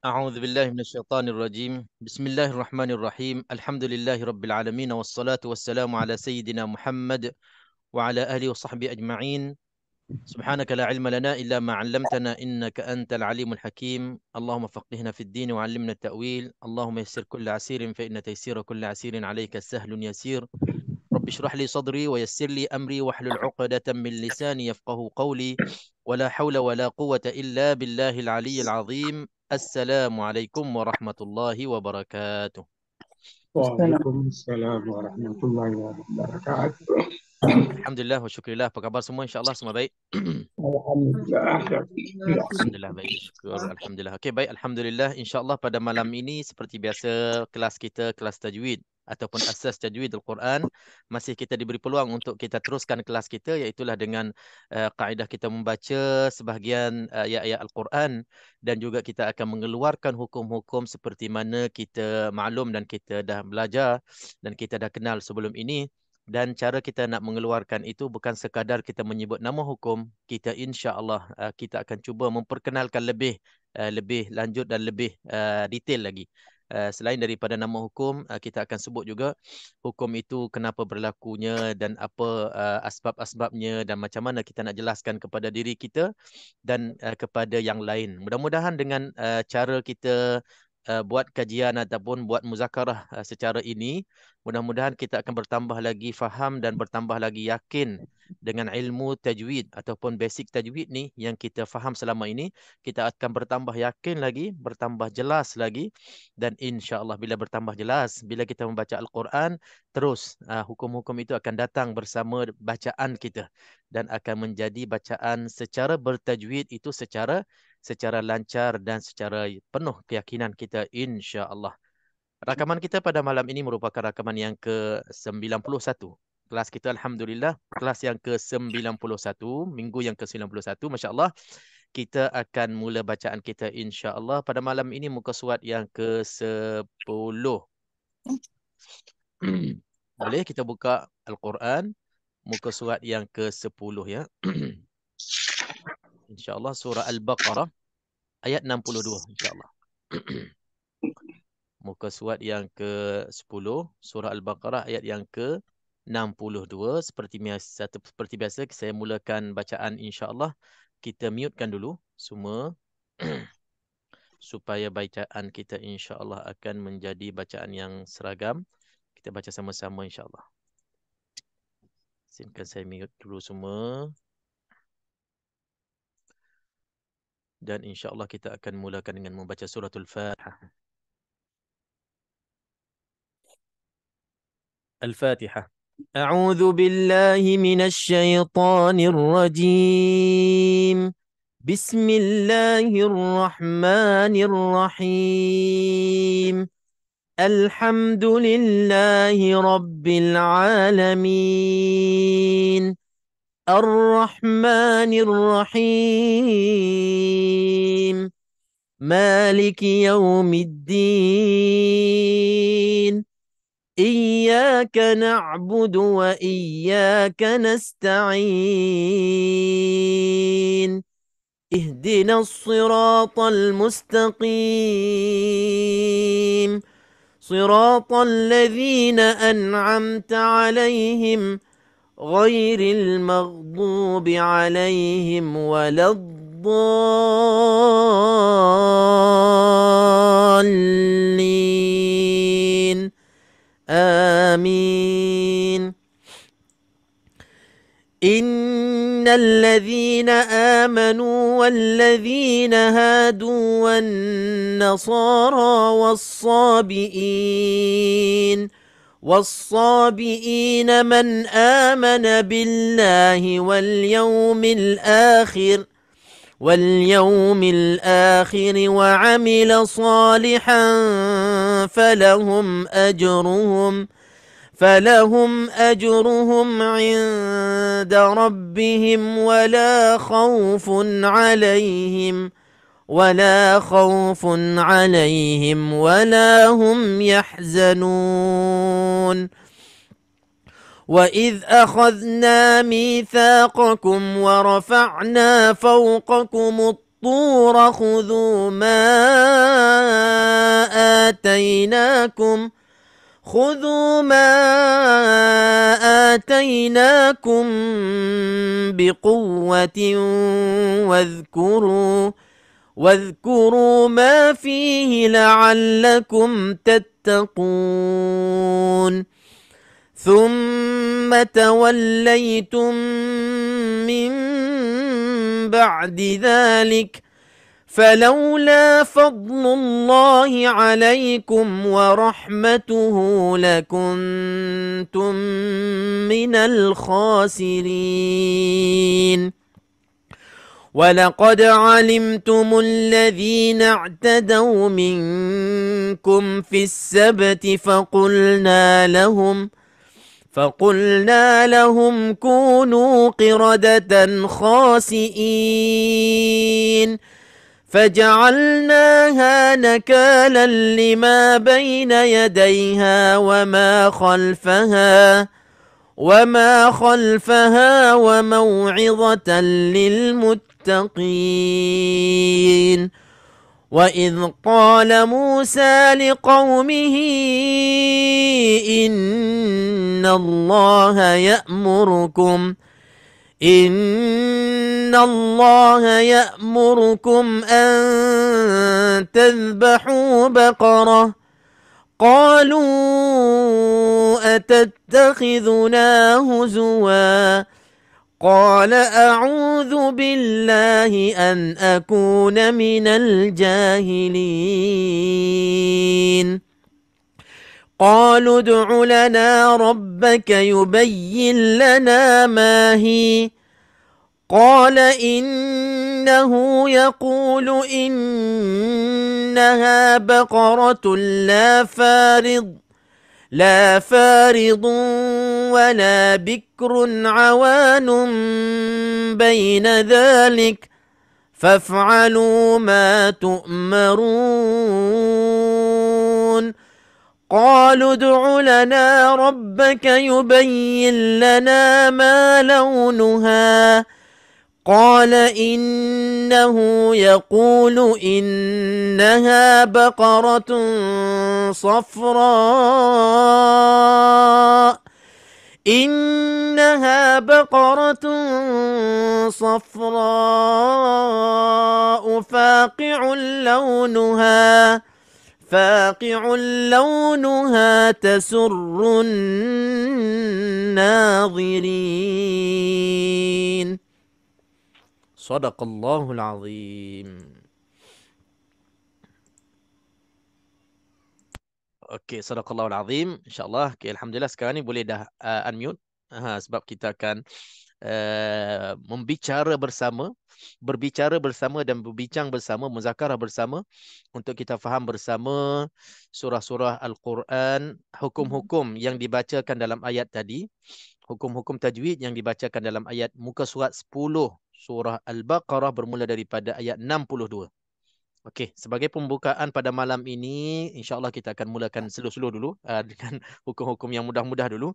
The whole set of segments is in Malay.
أعوذ بالله من الشيطان الرجيم. بسم الله الرحمن الرحيم. الحمد لله رب العالمين والصلاة والسلام على سيدنا محمد وعلى آله وصحبه أجمعين. سبحانك لا علم لنا إلا ما علمتنا إنك أنت العليم الحكيم. اللهم فقهنا في الدين وعلمنا التأويل. اللهم يسر كل عسير فإن تيسير كل عسير عليك سهل يسير. رب اشرح لي صدري ويسر لي أمري واحلل عقدة من لساني يفقه قولي ولا حول ولا قوة إلا بالله العلي العظيم. السلام عليكم ورحمة الله وبركاته. Waalaikumsalam warahmatullahi wabarakatuh. Alhamdulillah wa syukurillah. Apa khabar semua? InsyaAllah semua baik. Alhamdulillah. Ya. Alhamdulillah baik. Syukur. Alhamdulillah. Okey baik. Alhamdulillah. InsyaAllah pada malam ini seperti biasa kelas kita kelas tajwid ataupun asas tajwid Al-Quran, masih kita diberi peluang untuk kita teruskan kelas kita, iaitulah dengan kaedah kita membaca sebahagian ayat-ayat Al-Quran, dan juga kita akan mengeluarkan hukum-hukum seperti mana kita maklum dan kita dah belajar dan kita dah kenal sebelum ini. Dan cara kita nak mengeluarkan itu bukan sekadar kita menyebut nama hukum, kita insya-Allah kita akan cuba memperkenalkan lebih lanjut dan lebih detail lagi. Selain daripada nama hukum, kita akan sebut juga hukum itu kenapa berlakunya dan apa asbab-asbabnya dan macam mana kita nak jelaskan kepada diri kita dan kepada yang lain. Mudah-mudahan dengan cara kita buat kajian ataupun buat muzakarah secara ini, mudah-mudahan kita akan bertambah lagi faham dan bertambah lagi yakin dengan ilmu tajwid ataupun basic tajwid ni yang kita faham selama ini. Kita akan bertambah yakin lagi, bertambah jelas lagi, dan insya-Allah bila bertambah jelas, bila kita membaca Al-Quran, terus hukum-hukum itu akan datang bersama bacaan kita dan akan menjadi bacaan secara bertajwid itu secara lancar dan secara penuh keyakinan kita insya-Allah. Rakaman kita pada malam ini merupakan rakaman yang ke-91. Kelas kita alhamdulillah kelas yang ke-91, minggu yang ke-91, masya-Allah. Kita akan mula bacaan kita insya-Allah pada malam ini muka surat yang ke-10. Boleh kita buka Al-Quran muka surat yang ke-10 ya. InsyaAllah surah Al-Baqarah ayat 62 insyaAllah. Muka surat yang ke-10 surah Al-Baqarah ayat yang ke-62. Seperti biasa saya mulakan bacaan insyaAllah. Kita mutekan dulu semua supaya bacaan kita insyaAllah akan menjadi bacaan yang seragam. Kita baca sama-sama insyaAllah. Izinkan saya mute dulu semua. Dan insyaAllah kita akan mulakan dengan membaca suratul Fatihah. Al-Fatihah. أعوذ بالله من الشيطان الرجيم. بسم الله الرحمن الرحيم. الحمد لله رب العالمين. الرحمن الرحيم. مالك يوم الدين. إياك نعبد وإياك نستعين. اهدنا الصراط المستقيم. صراط الذين أنعمت عليهم غير المغضوب عليهم ولا الضالين. آمين. إن الذين آمنوا والذين هادوا والنصارى والصابئين من آمن بالله واليوم الآخر وعمل صالحا فلهم أجرهم عند ربهم ولا خوف عليهم ولا هم يحزنون. وإذ أخذنا ميثاقكم ورفعنا فوقكم الطور خذوا ما خذوا ما آتيناكم بقوة واذكروا ما فيه لعلكم تتقون ثم توليتم من بعد ذلك فلولا فضل الله عليكم ورحمته لكنتم من الخاسرين ولقد علمتم الذين اعتدوا منكم في السبت فقلنا لهم كونوا قردة خاسئين فجعلناها نكالا لما بين يديها وما خلفها وموعظة للمتقين وإذ قال موسى لقومه إن الله يأمركم أن تذبحوا بقرة قالوا أتتخذنا هزوا قال أعوذ بالله أن أكون من الجاهلين قالوا ادع لنا ربك يبين لنا ما هي قال إنه يقول إنها بقرة لا فارض ولا بكر عوان بين ذلك فافعلوا ما تؤمرون قالوا ادع لنا ربك يبين لنا ما لونها قال إنه يقول إنها بقرة صفراء فاقع لونها تسر الناظرين صدق الله العظيم. Okey, sadaqallahul azim. InsyaAllah. Okey, alhamdulillah sekarang ni boleh dah unmute. Sebab kita akan berbicara bersama dan berbincang bersama, muzakarah bersama untuk kita faham bersama surah-surah Al-Quran, hukum-hukum yang dibacakan dalam ayat tadi, hukum-hukum tajwid yang dibacakan dalam ayat muka surat 10 surah Al-Baqarah bermula daripada ayat 62. Okey, sebagai pembukaan pada malam ini, insya-Allah kita akan mulakan slow-slow dulu dengan hukum-hukum yang mudah-mudah dulu.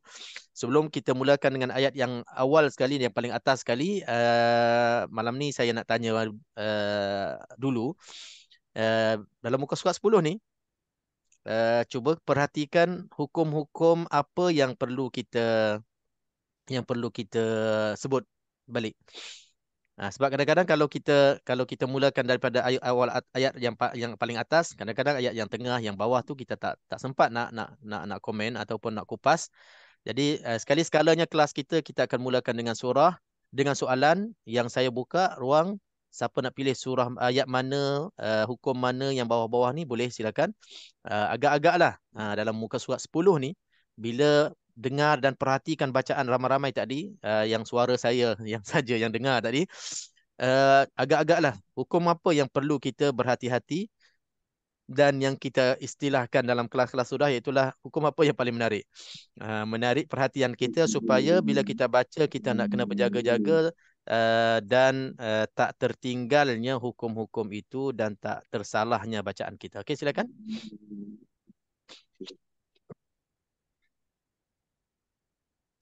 Sebelum kita mulakan dengan ayat yang awal sekali, yang paling atas sekali, malam ni saya nak tanya dulu. Dalam muka surat 10 ni, cuba perhatikan hukum-hukum apa yang perlu kita sebut balik. Sebab kadang-kadang kalau kita mulakan daripada ayat awal, ayat yang paling atas, kadang-kadang ayat yang tengah, yang bawah tu kita tak sempat nak komen ataupun nak kupas. Jadi sekali skalanya kelas kita akan mulakan dengan surah, dengan soalan yang saya buka ruang. Siapa nak pilih surah ayat mana, hukum mana yang bawah-bawah ni, boleh silakan. Agak-agaklah dalam muka surat 10 ni, bila dengar dan perhatikan bacaan ramai-ramai tadi, yang suara saya yang saja yang dengar tadi, agak-agaklah hukum apa yang perlu kita berhati-hati, dan yang kita istilahkan dalam kelas-kelas sudah, iaitulah hukum apa yang paling menarik. Menarik perhatian kita supaya bila kita baca, kita nak kena berjaga-jaga, dan tak tertinggalnya hukum-hukum itu dan tak tersalahnya bacaan kita. Okey, silakan.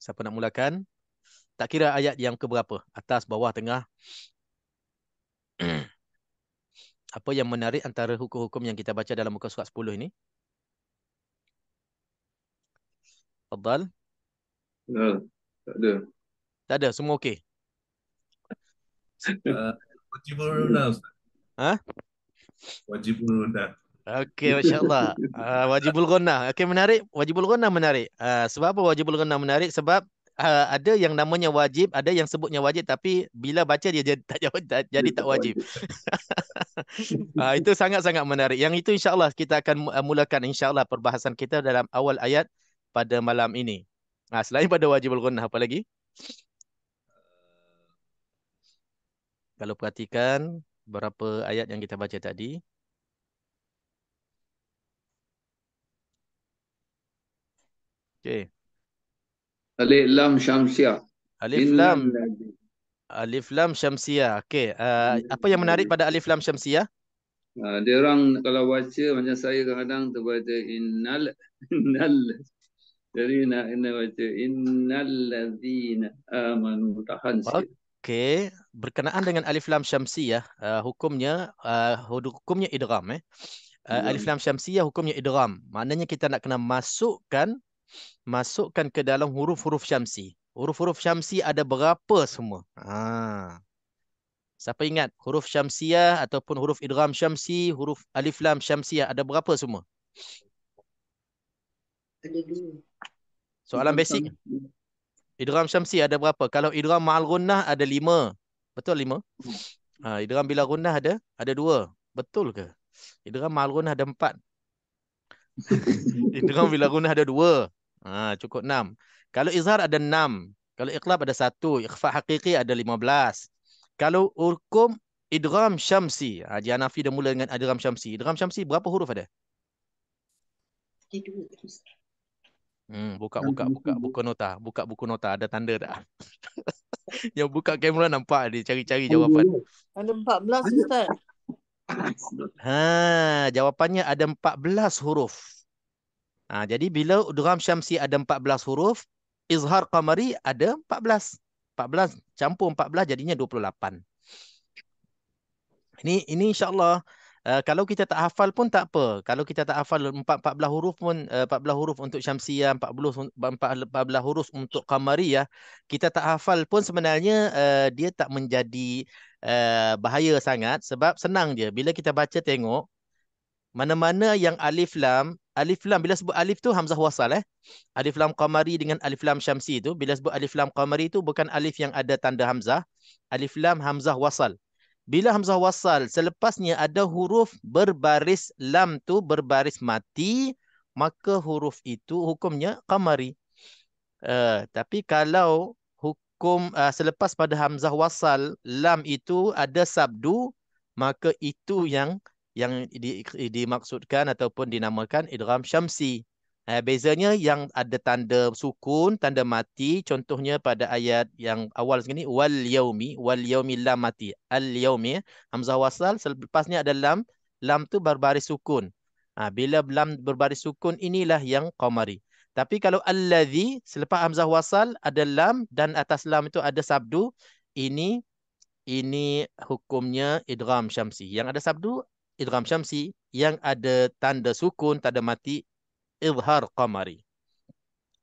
Siapa nak mulakan? Tak kira ayat yang keberapa, atas, bawah, tengah. Apa yang menarik antara hukum-hukum yang kita baca dalam muka surat 10 ini? Tafadhal. Tak ada. Tak ada, semua okey. Wajibul Runa, Ustaz. Ha? Wajibul Runa. Okey, masya-Allah. Wajibul ghunnah. Okey, menarik. Wajibul ghunnah menarik. Sebab apa wajibul ghunnah menarik? Sebab ada yang namanya wajib, ada yang sebutnya wajib tapi bila baca dia jadi tak wajib. Itu sangat-sangat menarik. Yang itu insya-Allah kita akan mulakan insya-Allah perbahasan kita dalam awal ayat pada malam ini. Selain pada wajibul ghunnah apa lagi? Kalau perhatikan berapa ayat yang kita baca tadi. Okey. Alif Lam Syamsiah. Alif Lam Alif Lam Syamsiah. Okey. Apa yang menarik pada Alif Lam Syamsiah? Dia orang kalau baca macam saya kadang-kadang terbaca innal. Jadi nak baca innal ladzina amanu, tahan sikit. Okey, berkenaan dengan Alif Lam Syamsiah, hukumnya idgham Alif Lam Syamsiah hukumnya idgham. Maknanya kita nak kena masukkan ke dalam huruf-huruf syamsi. Huruf-huruf syamsi ada berapa semua? Siapa ingat huruf syamsiah ataupun huruf idgham syamsi, huruf Alif Lam Syamsiah ada berapa semua? Ada 2. Soalan basic. Idgham syamsi ada berapa? Kalau idgham ma'al gunnah ada 5. Betul 5? Idgham bila gunnah ada 2. Betul ke? Idgham ma'al gunnah ada 4. Idgham bila gunnah ada 2. Cukup 6. Kalau izhar ada 6. Kalau iqlab ada 1. Ikhfa haqiqi ada 15. Kalau hukum idgham syamsi, Haji Hanafi dah mula dengan idgham syamsi. Idgham syamsi berapa huruf ada? Ada 2 terus. Buka buku nota. Buka buku nota. Ada tanda tak? Yang buka kamera nampak dia cari-cari jawapan. Ada 14 Ustaz. Jawapannya ada 14 huruf. Jadi bila idgham syamsi ada 14 huruf, izhar qamari ada 14. 14 campur 14 jadinya 28. Ini insya-Allah kalau kita tak hafal pun tak apa. Kalau kita tak hafal 14 huruf pun 14 huruf untuk syamsiah, 14 huruf untuk qamariyah, kita tak hafal pun sebenarnya dia tak menjadi bahaya sangat sebab senang je. Bila kita baca tengok mana-mana yang alif lam bila sebut alif tu hamzah wasal Alif lam qamari dengan alif lam syamsi tu, bila sebut alif lam qamari tu bukan alif yang ada tanda hamzah, alif lam hamzah wasal. Bila hamzah wasal selepasnya ada huruf berbaris lam tu berbaris mati, maka huruf itu hukumnya qamari. Tapi kalau hukum selepas pada hamzah wasal lam itu ada sabdu, maka itu yang dimaksudkan ataupun dinamakan idgham syamsi. Bezanya yang ada tanda sukun, tanda mati, contohnya pada ayat yang awal segini wal yaumi lam mati. Al yaumi hamzah wasal selepasnya ada lam tu berbaris sukun. Bila lam berbaris sukun inilah yang qamari. Tapi kalau allazi selepas hamzah wasal ada lam dan atas lam itu ada sabdu, ini hukumnya idgham syamsi. Yang ada sabdu idgham syamsi, yang ada tanda sukun, tanda mati izhar qamari.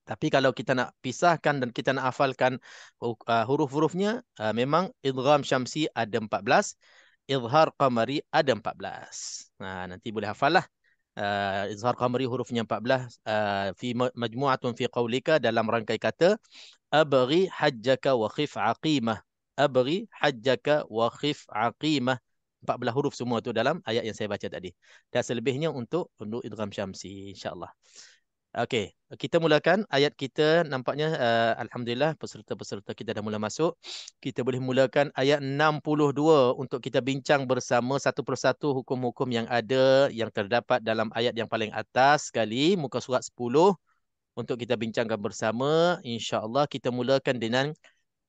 Tapi kalau kita nak pisahkan dan kita nak hafalkan huruf-hurufnya, memang idgham syamsi ada 14, izhar qamari ada 14. Nanti boleh hafal lah. Izhar qamari hurufnya 14 fi majmu'atun fi qawlika, dalam rangkai kata abghi hajjaka wa khif aqimah. Abghi hajjaka wa khif aqimah. 14 huruf semua tu dalam ayat yang saya baca tadi. Dan selebihnya untuk idgham syamsi insya-Allah. Okey, kita mulakan ayat kita. Nampaknya alhamdulillah peserta-peserta kita dah mula masuk. Kita boleh mulakan ayat 62 untuk kita bincang bersama satu persatu hukum-hukum yang ada yang terdapat dalam ayat yang paling atas sekali, muka surat 10, untuk kita bincangkan bersama. Insya-Allah kita mulakan dengan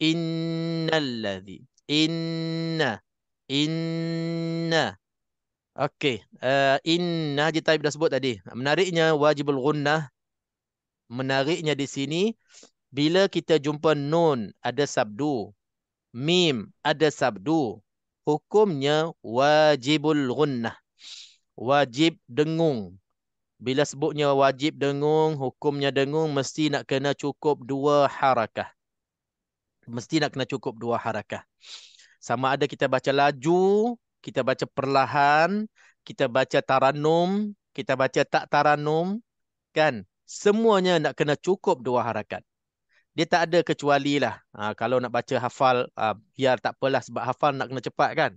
innalladzi. Inna. Okey, inna Haji Taib dah sebut tadi. Menariknya wajibul gunnah. Menariknya di sini bila kita jumpa nun ada sabdu, mim ada sabdu, hukumnya wajibul gunnah. Wajib dengung. Bila sebutnya wajib dengung, hukumnya dengung, mesti nak kena cukup 2 harakah. Mesti nak kena cukup 2 harakah. Sama ada kita baca laju, kita baca perlahan, kita baca taranum, kita baca tak taranum, kan? Semuanya nak kena cukup 2 harakat. Dia tak ada kecuali lah. Kalau nak baca hafal, biar tak apalah sebab hafal nak kena cepat kan.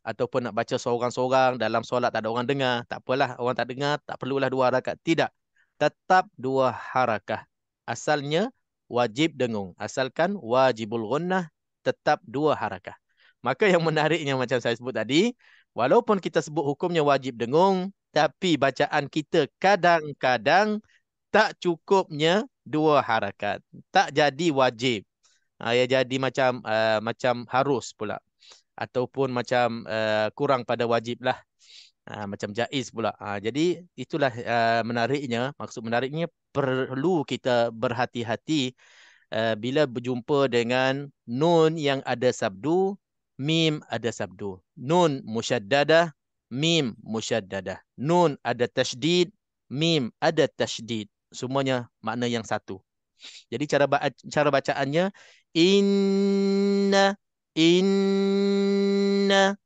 Ataupun nak baca seorang-seorang dalam solat tak ada orang dengar. Tak apalah, orang tak dengar, tak perlulah 2 harakat. Tidak. Tetap 2 harakah. Asalnya wajib dengung. Asalkan wajibul gunnah tetap 2 harakah. Maka yang menariknya macam saya sebut tadi, walaupun kita sebut hukumnya wajib dengung, tapi bacaan kita kadang-kadang tak cukupnya 2 harakat. Tak jadi wajib. Ya jadi macam harus pula. Ataupun macam kurang pada wajib lah. Macam jaiz pula. Jadi itulah menariknya. Maksud menariknya perlu kita berhati-hati bila berjumpa dengan nun yang ada sabdu, mim ada sabdu. Nun musyaddadah, mim musyaddadah. Nun ada tasydid, mim ada tasydid. Semuanya makna yang satu. Jadi cara bacaannya inna inna,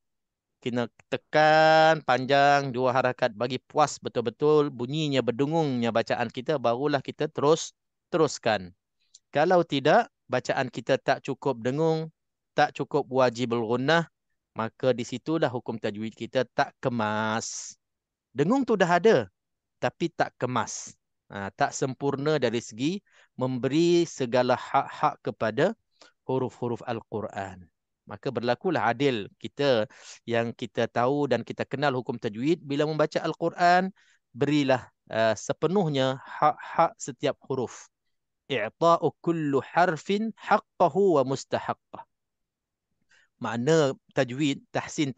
kena tekan panjang 2 harakat bagi puas betul-betul bunyinya berdengungnya bacaan kita, barulah kita teruskan. Kalau tidak, bacaan kita tak cukup dengung, tak cukup wajibul gunnah, maka di situlah hukum tajwid kita tak kemas. Dengung tu dah ada, tapi tak kemas. Tak sempurna dari segi memberi segala hak-hak kepada huruf-huruf Al-Quran. Maka berlakulah adil kita yang kita tahu dan kita kenal hukum tajwid. Bila membaca Al-Quran, berilah sepenuhnya hak-hak setiap huruf. I'ta'u kullu harfin haqqahu wa mustahaqqah. Makna tajwid, tahsin.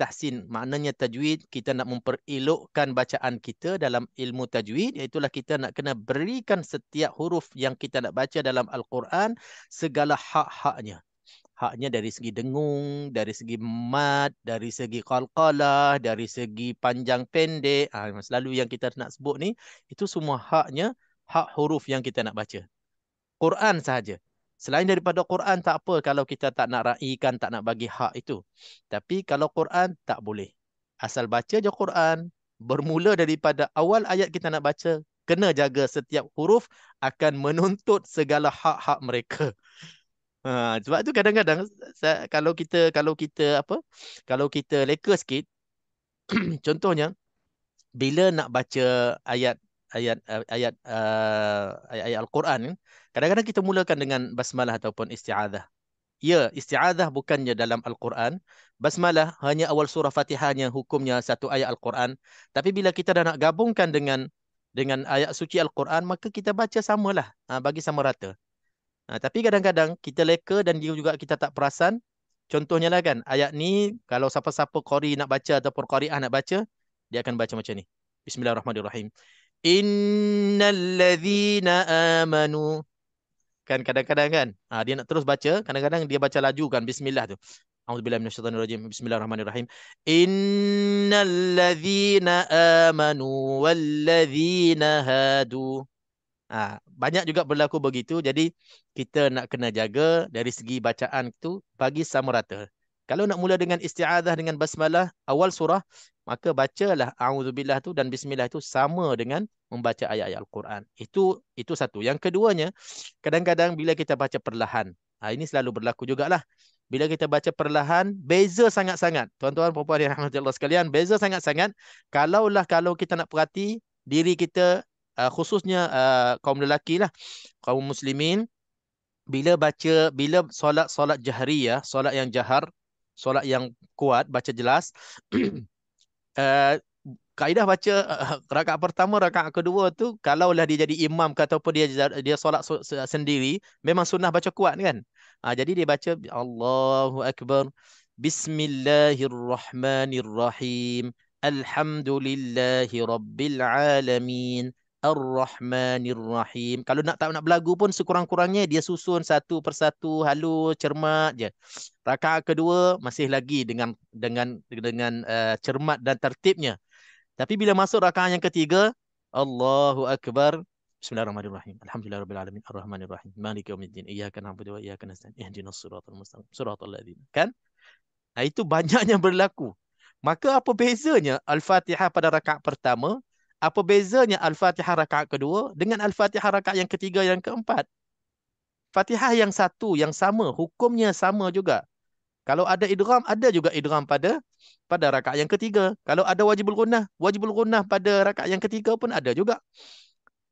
Maknanya tajwid, kita nak memperelokkan bacaan kita dalam ilmu tajwid. Iaitulah kita nak kena berikan setiap huruf yang kita nak baca dalam Al-Quran segala hak-haknya. Haknya dari segi dengung, dari segi mad, dari segi qalqalah, dari segi panjang pendek. Selalu yang kita nak sebut ni, itu semua haknya, hak huruf yang kita nak baca. Quran sahaja. Selain daripada Quran tak apa kalau kita tak nak raikan, tak nak bagi hak itu. Tapi kalau Quran tak boleh. Asal baca je Quran, bermula daripada awal ayat kita nak baca, kena jaga setiap huruf akan menuntut segala hak-hak mereka. Sebab tu kadang-kadang kalau kita leka sikit, contohnya bila nak baca ayat Al-Quran, kadang-kadang kita mulakan dengan basmalah ataupun isti'adzah. Ya, isti'adzah bukannya dalam Al-Quran. Basmalah hanya awal surah Fatihahnya, hukumnya satu ayat Al-Quran. Tapi bila kita dah nak gabungkan dengan ayat suci Al-Quran, maka kita baca samalah, bagi sama rata. Tapi kadang-kadang kita leka dan dia juga kita tak perasan. Contohnya lah kan, ayat ni kalau siapa-siapa qari nak baca ataupun qari'ah nak baca, dia akan baca macam ni. Bismillahirrahmanirrahim. Innal ladzina amanu. Kan kadang-kadang kan, dia nak terus baca, kadang-kadang dia baca laju kan, bismillah tu. A'udzubillahi minasyaitonirrajim. Bismillahirrahmanirrahim. Innal ladzina amanu wal ladzina hadu. Banyak juga berlaku begitu. Jadi kita nak kena jaga dari segi bacaan tu bagi sama rata. Kalau nak mula dengan isti'adzah dengan basmalah awal surah, maka bacalah a'udzubillah tu dan bismillah tu sama dengan membaca ayat-ayat Al-Quran. Itu satu. Yang keduanya, kadang-kadang bila kita baca perlahan, ini selalu berlaku jugalah. Bila kita baca perlahan, beza sangat-sangat. Tuan-tuan, puan-puan yang rahmati Allah sekalian, beza sangat-sangat. Kalau kita nak perhati diri kita, khususnya kaum lelaki lah, kaum muslimin, bila solat jahriyah, solat yang jahar, solat yang kuat, baca jelas, kaedah baca rakaat pertama, rakaat kedua tu, kalaulah dia jadi imam ataupun dia solat sendiri, memang sunnah baca kuat kan. Jadi dia baca Allahu Akbar, Bismillahirrahmanirrahim, Alhamdulillahi Rabbil Alamin, Ar-Rahmanir-Rahim. Kalau tak nak berlagu pun sekurang-kurangnya dia susun satu persatu, halus, cermat je. Rakaat kedua masih lagi dengan cermat dan tertibnya. Tapi bila masuk rakaat yang ketiga, Allahu Akbar. Bismillahirrahmanirrahim. Alhamdulillahirabbil alamin arrahmanir rahim maliki yaumiddin iyyaka na'budu wa iyyaka nasta'in ihdinas siratal mustaqim siratal ladzina. Kan? Itu banyaknya berlaku. Maka apa bezanya Al-Fatihah pada rakaat pertama? Apa bezanya Al-Fatihah rakaat kedua dengan Al-Fatihah rakaat yang ketiga, yang keempat? Fatihah yang satu, yang sama, hukumnya sama juga. Kalau ada idgham, ada juga idgham pada rakaat yang ketiga. Kalau ada wajibul gunnah pada rakaat yang ketiga pun ada juga.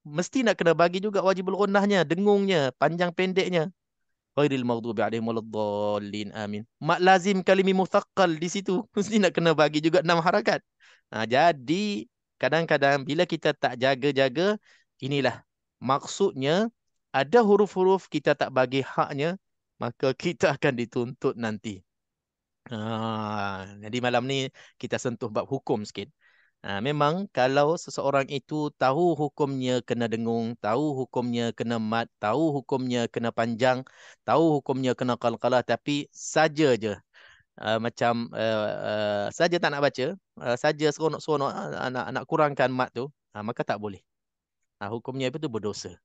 Mesti nak kena bagi juga wajibul gunnahnya, dengungnya, panjang pendeknya. Ghairil maghdubi alaihim waladdallin. Amin. Mak lazim kalimi muthaqqal di situ. Mesti nak kena bagi juga 6 harakat. Jadi kadang-kadang bila kita tak jaga-jaga, inilah maksudnya ada huruf-huruf kita tak bagi haknya, maka kita akan dituntut nanti. Jadi malam ni kita sentuh bab hukum sikit. Memang kalau seseorang itu tahu hukumnya kena dengung, tahu hukumnya kena mat, tahu hukumnya kena panjang, tahu hukumnya kena qalqalah, tapi saja je saja tak nak baca, saja seronok-seronok nak kurangkan mat tu, maka tak boleh. Hukumnya itu berdosa.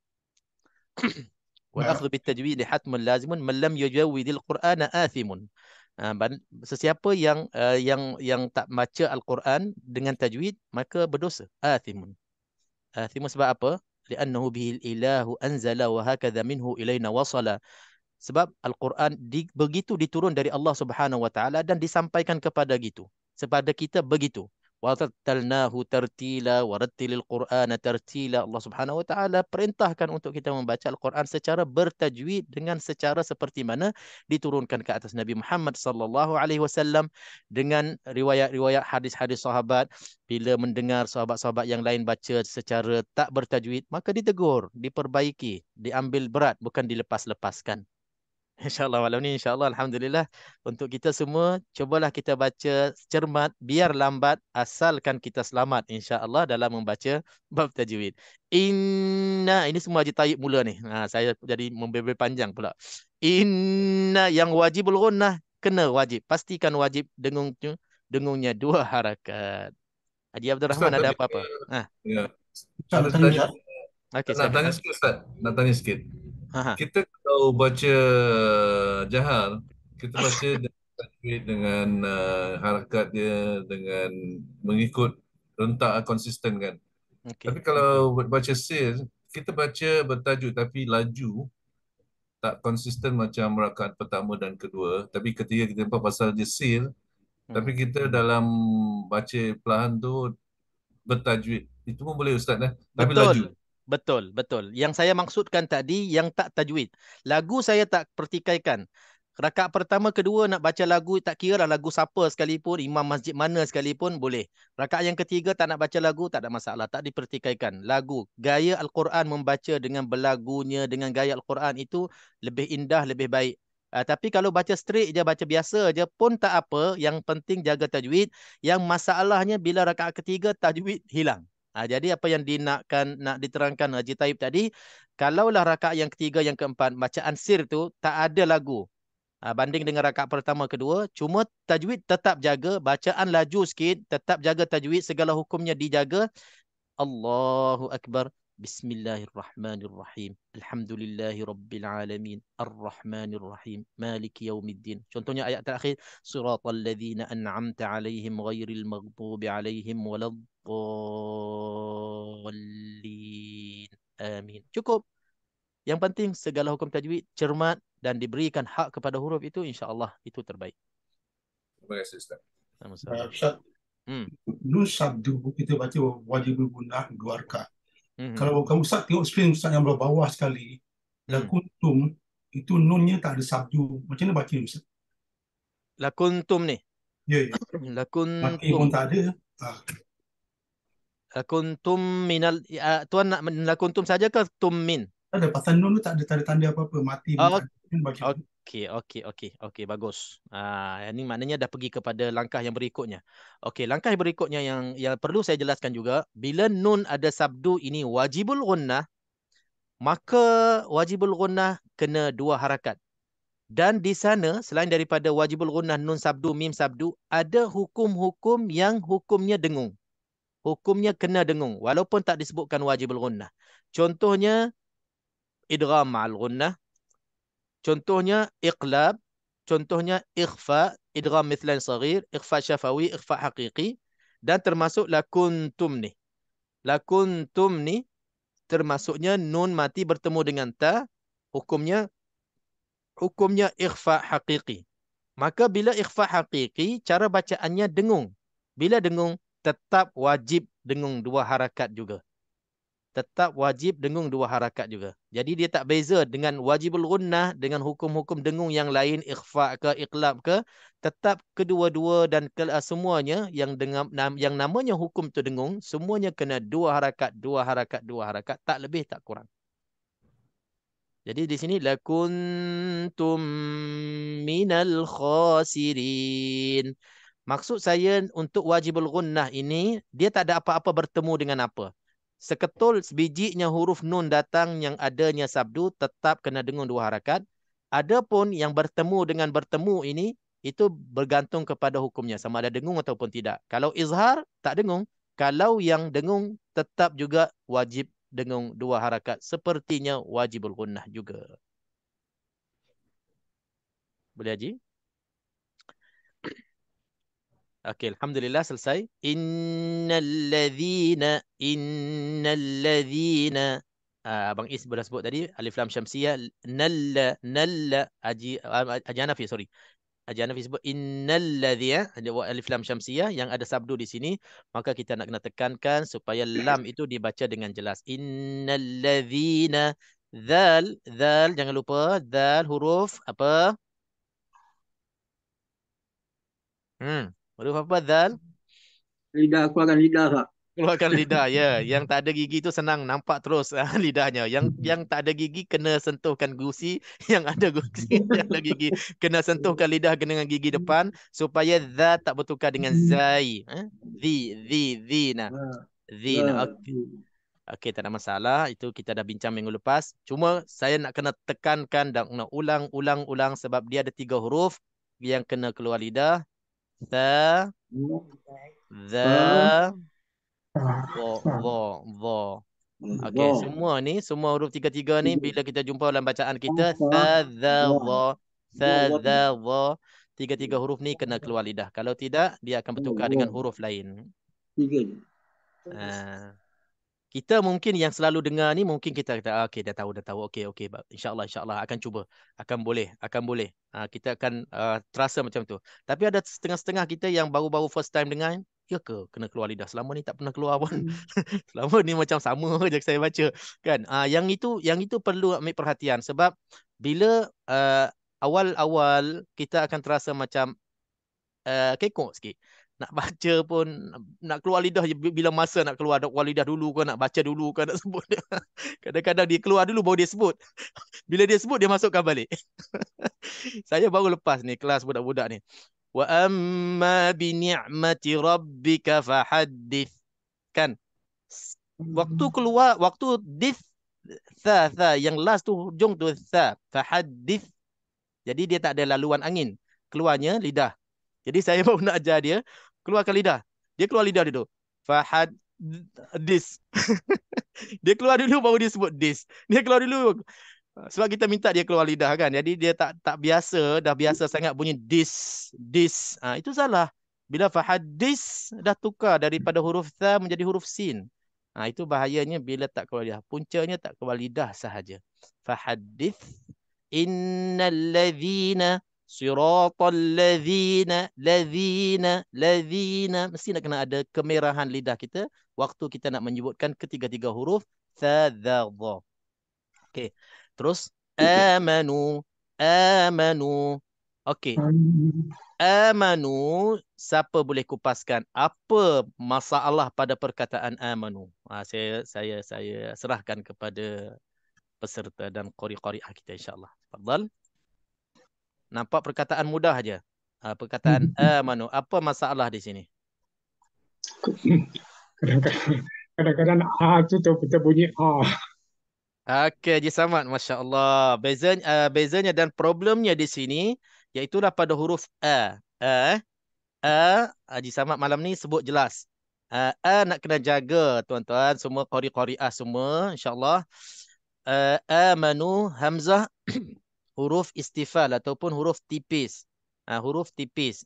Wal akhdhu bit tajwid hatmun lazimun man lam yujawwidil qur'ana athimun. Sesiapa yang tak baca Al-Quran dengan tajwid, maka berdosa. Athimun. Athimun sebab apa? Li'annahu bihil ilahu anzala wa hakadha minhu ilayna wasala. Sebab Al-Quran begitu diturun dari Allah Subhanahu wa taala dan disampaikan kepada kita begitu. Wa rattalnahu tartila wa rattilil Qur'ana tartila. Allah Subhanahu wa taala perintahkan untuk kita membaca Al-Quran secara bertajwid, dengan secara seperti mana diturunkan ke atas Nabi Muhammad sallallahu alaihi wasallam, dengan riwayat-riwayat hadis-hadis sahabat. Bila mendengar sahabat-sahabat yang lain baca secara tak bertajwid, maka ditegur, diperbaiki, diambil berat, bukan dilepas-lepaskan. InsyaAllah malam ni, insyaAllah, Alhamdulillah, untuk kita semua, cubalah kita baca cermat, biar lambat, asalkan kita selamat, insyaAllah, dalam membaca bab tajwid. Inna, ini semua Haji Tayyib mula ni. Saya jadi membebel panjang pula. Inna, yang wajibul gunnah, kena wajib. Pastikan wajib dengungnya 2 harakat. Haji Abdul Rahman, Ustaz, ada tadi, apa-apa? ya. Ustaz, Ada tanya, tanya, Ustaz. Okey, nak tanya silakan. sikit Ustaz, nak tanya sikit. Ha. Kita kalau baca jahal, kita baca tajwid dengan harakat dia, dengan mengikut rentak konsisten kan. Okey. Tapi kalau baca sir, kita baca bertajuk tapi laju tak konsisten macam rakaat pertama dan kedua. Tapi ketiga kita nampak pasal dia sir, tapi kita dalam baca perlahan tu bertajwid. Itu pun boleh Ustaz tapi laju. Betul. Yang saya maksudkan tadi, yang tak tajwid. Lagu saya tak pertikaikan. Rakaat pertama, kedua nak baca lagu, tak kira lah lagu siapa sekalipun, imam masjid mana sekalipun, boleh. Rakaat yang ketiga tak nak baca lagu, tak ada masalah. Tak dipertikaikan. Lagu, gaya Al-Quran membaca dengan berlagunya, dengan gaya Al-Quran itu lebih indah, lebih baik. Tapi kalau baca straight je, baca biasa je pun tak apa. Yang penting jaga tajwid. Yang masalahnya bila rakaat ketiga, tajwid hilang. Jadi apa yang nak diterangkan Haji Taib tadi, kalaulah rakaat yang ketiga, yang keempat, bacaan sir tu tak ada lagu, banding dengan rakaat pertama, kedua, cuma tajwid tetap jaga, bacaan laju sikit, tetap jaga tajwid, segala hukumnya dijaga. Allahu Akbar. Bismillahirrahmanirrahim. Alhamdulillahi Rabbil Alamin. Ar-Rahmanirrahim. Maliki Yaumiddin. Contohnya ayat terakhir. Siratal ladzina an'amta alaihim ghairil maghdubi alaihim waladdallin. Amin. Cukup. Yang penting segala hukum tajwid cermat dan diberikan hak kepada huruf itu, insya-Allah itu terbaik. Terima kasih Ustaz. Sama-sama. Ustaz, nun sabdu kita baca wajibul gunnah 2 rakaat. Kalau kamu Ustaz tengok screen Ustaz yang belah bawah sekali, lakuntum, itu nunnya tak ada sabdu. Macam mana baca Ustaz? Lakuntum ni. Ya. Maki pun Lakuntum. tak ada. Lakuntum minal, tuan nak lakuntum saja ke tummin? Tak ada, pasal nun tu tak ada tanda-tanda apa-apa. Mati pun tak ada. Baca. Okey, bagus. Ini maknanya dah pergi kepada langkah yang berikutnya. Okey, langkah yang berikutnya yang perlu saya jelaskan juga, bila nun ada sabdu ini wajibul gunnah, maka wajibul gunnah kena 2 harakat. Dan di sana selain daripada wajibul gunnah nun sabdu, mim sabdu, ada hukum-hukum yang hukumnya dengung. hukumnya kena dengung walaupun tak disebutkan wajibul gunnah. Contohnya idgham ma'al gunnah, contohnya iqlab, contohnya ikhfa, idgham mithlan saghir, ikhfa syafawi, ikhfa haqiqi, dan termasuk lakuntum ni. Lakuntum ni termasuknya nun mati bertemu dengan ta, hukumnya ikhfa haqiqi. Maka bila ikhfa haqiqi, cara bacaannya dengung. Bila dengung, tetap wajib dengung dua harakat juga. Tetap wajib dengung dua harakat juga. Jadi dia tak beza dengan wajibul gunnah dengan hukum-hukum dengung yang lain, ikhfa ke, iqlab ke. Tetap kedua-dua dan semuanya yang yang namanya hukum tu dengung, semuanya kena dua harakat, dua harakat, dua harakat. Tak lebih, tak kurang. Jadi di sini lakuntum minal khasirin. Maksud saya untuk wajibul gunnah ini, dia tak ada apa-apa bertemu dengan apa. Seketul sebijinya huruf nun datang yang adanya sabdu, tetap kena dengung dua harakat. Adapun yang bertemu dengan bertemu ini, itu bergantung kepada hukumnya. Sama ada dengung ataupun tidak. Kalau izhar, tak dengung. Kalau yang dengung, tetap juga wajib dengung dua harakat. Sepertinya wajibul gunnah juga. Boleh Haji? Okey, alhamdulillah selesai. Innalladzina Abang Is sudah sebut tadi alif lam syamsiyah nalla Haji Hanafi sorry. Haji Hanafi sebut innalladzina ada alif lam syamsiyah yang ada sabdu di sini, maka kita nak kena tekankan supaya lam itu dibaca dengan jelas. Innalladzina zal jangan lupa zal huruf apa? Huruf apa zal? Lidah, keluarkan lidah, Pak. Keluarkan lidah, ya. Yang tak ada gigi tu senang nampak terus lidahnya. Yang tak ada gigi kena sentuhkan gusi, yang ada gusi, yang ada gigi kena sentuhkan lidah dengan gigi depan supaya za tak bertukar dengan zai. Zina. Okey, tak ada masalah. Itu kita dah bincang minggu lepas. Cuma saya nak kena tekankan dan nak ulang sebab dia ada 3 huruf yang kena keluar lidah. Za, Dha. Okey, semua huruf 3 ni bila kita jumpa dalam bacaan kita tha, dha. 3 huruf ni kena keluar lidah. Kalau tidak, dia akan bertukar dengan huruf lain. Kita mungkin yang selalu dengar ni mungkin kita kata okey dah tahu. Okey insya-Allah akan cuba. Akan boleh. Kita akan terasa macam tu. Tapi ada setengah-setengah kita yang baru-baru first time dengar, ya ke kena keluar lidah? Selama ni tak pernah keluar pun. Selama ni macam sama je saya baca kan. Yang itu perlu ambil perhatian sebab bila awal-awal kita akan terasa macam kekok sikit. Nak baca pun, nak keluar lidah bila masa nak keluar lidah dulu ke, nak baca dulu ke, nak sebut. Kadang-kadang dia keluar dulu baru dia sebut. Bila dia sebut, dia masukkan balik. Saya baru lepas ni kelas budak-budak ni. Wa amma bi ni'mati rabbika fahaddith. Kan? Waktu keluar, waktu dith, tha, yang last tu, hujung tu tha, fahaddith. Jadi dia tak ada laluan angin. Keluarnya lidah. Jadi saya baru nak ajar dia, keluarkan lidah. Dia keluar lidah dia tu. Fahad dis. Dia keluar dulu baru dia sebut dis. Dia keluar dulu. Sebab kita minta dia keluar lidah kan. Jadi dia tak biasa, dah biasa sangat bunyi dis. Itu salah. Bila fahad dis dah tukar daripada huruf tha menjadi huruf sin. Itu bahayanya bila tak keluar lidah. Puncanya tak keluar lidah sahaja. Fahadith innal ladzina siratal ladzina mesti nak kena ada kemerahan lidah kita waktu kita nak menyebutkan ketiga-tiga huruf tha, dha, dha. Okey. Terus amanu. Okey. Amanu, siapa boleh kupaskan apa masalah pada perkataan amanu? Saya serahkan kepada peserta dan qari-qari'ah kita insya-Allah. Tafadhal. Nampak perkataan mudah aja. Perkataan amanu. Apa masalah di sini? Kadang-kadang tu betul bunyi Okey, Haji Samad, Masya Allah. Bezanya dan problemnya di sini, iaitulah pada huruf A. Haji Samad malam ni sebut jelas. Nak kena jaga tuan-tuan semua qari-qariah semua insya-Allah. Amanu hamzah huruf istifal ataupun huruf tipis. Huruf tipis.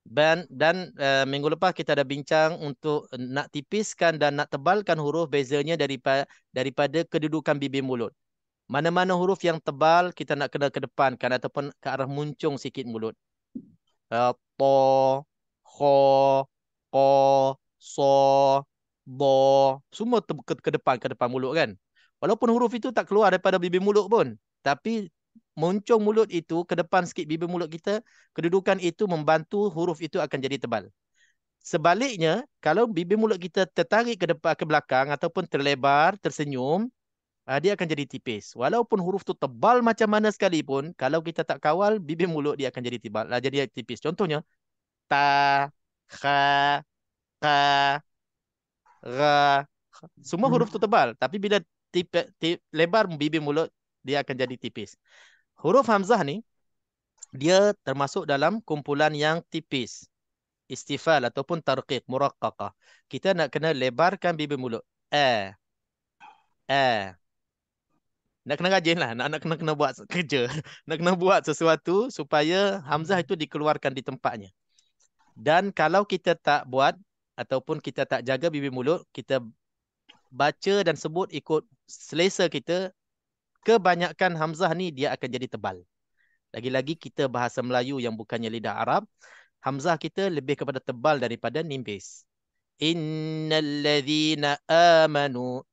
Dan minggu lepas kita dah bincang untuk nak tipiskan dan nak tebalkan huruf, bezanya daripada kedudukan bibir mulut. Mana-mana huruf yang tebal kita nak kena ke depan kan ataupun ke arah muncung sikit mulut. To, kho, ko, so, bo, semua ke depan mulut kan. Walaupun huruf itu tak keluar daripada bibir mulut pun, tapi muncung mulut itu ke depan sikit bibir mulut kita, kedudukan itu membantu huruf itu akan jadi tebal. Sebaliknya, kalau bibir mulut kita tertarik ke depan ke belakang ataupun terlebar, tersenyum, dia akan jadi tipis. Walaupun huruf tu tebal macam mana sekalipun, kalau kita tak kawal, bibir mulut dia akan jadi tebal, jadi tipis. Contohnya, ta, kha, ka, ra. Semua huruf tu tebal, tapi bila lebar bibir mulut, dia akan jadi tipis. Huruf hamzah ni, dia termasuk dalam kumpulan yang tipis. Istifal ataupun tarqiq, muraqqaqah. Kita nak kena lebarkan bibir mulut. Nak kena rajin lah. Nak kena buat kerja. Nak kena buat sesuatu supaya hamzah itu dikeluarkan di tempatnya. Dan kalau kita tak buat ataupun kita tak jaga bibir mulut, kita baca dan sebut ikut selesa kita, kebanyakan hamzah ni dia akan jadi tebal. Lagi-lagi kita bahasa Melayu yang bukannya lidah Arab, hamzah kita lebih kepada tebal daripada nimbis. Innal ladzina amanu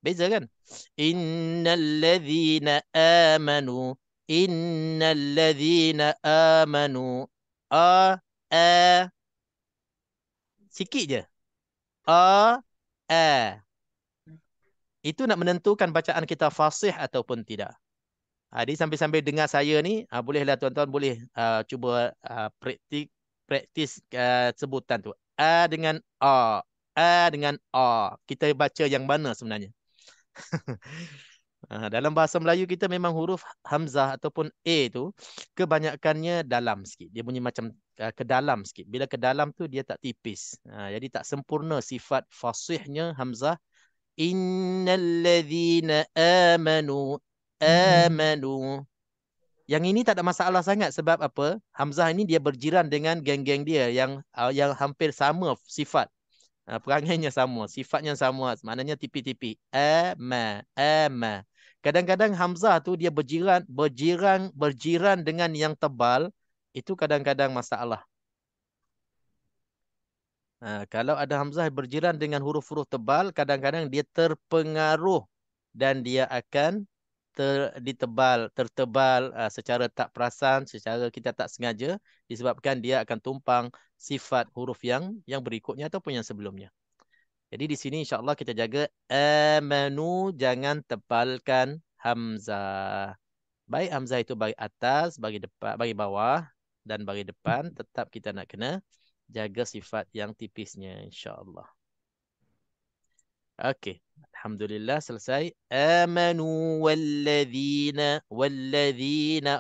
beza kan? Innal ladzina amanu sikit je. Itu nak menentukan bacaan kita fasih ataupun tidak. Jadi sambil-sambil dengar saya ni, bolehlah tuan-tuan boleh cuba praktis sebutan tu. Dengan a. Dengan a. Kita baca yang mana sebenarnya? Dalam bahasa Melayu kita memang huruf hamzah ataupun a tu kebanyakannya dalam sikit. Dia bunyi macam ke dalam sikit. Bila ke dalam tu dia tak tipis. Jadi tak sempurna sifat fasihnya hamzah. Innal ladzina amanu. Yang ini tak ada masalah sangat sebab apa? Hamzah ini dia berjiran dengan geng-geng dia yang hampir sama sifat. Perangainya sama, sifatnya sama, maknanya tipi-tipi. Ama. Kadang-kadang hamzah tu dia berjiran dengan yang tebal, itu kadang-kadang masalah. Kalau ada hamzah berjiran dengan huruf-huruf tebal, kadang-kadang dia terpengaruh dan dia akan tertebal secara tak perasan, secara kita tak sengaja, disebabkan dia akan tumpang sifat huruf yang berikutnya ataupun yang sebelumnya. Jadi di sini insya-Allah kita jaga amanu, jangan tebalkan hamzah. Baik hamzah itu bagi atas, bagi depan, bagi bawah dan bagi depan, tetap kita nak kena jaga sifat yang tipisnya insya-Allah. Okey, alhamdulillah selesai. Amanu walladzina.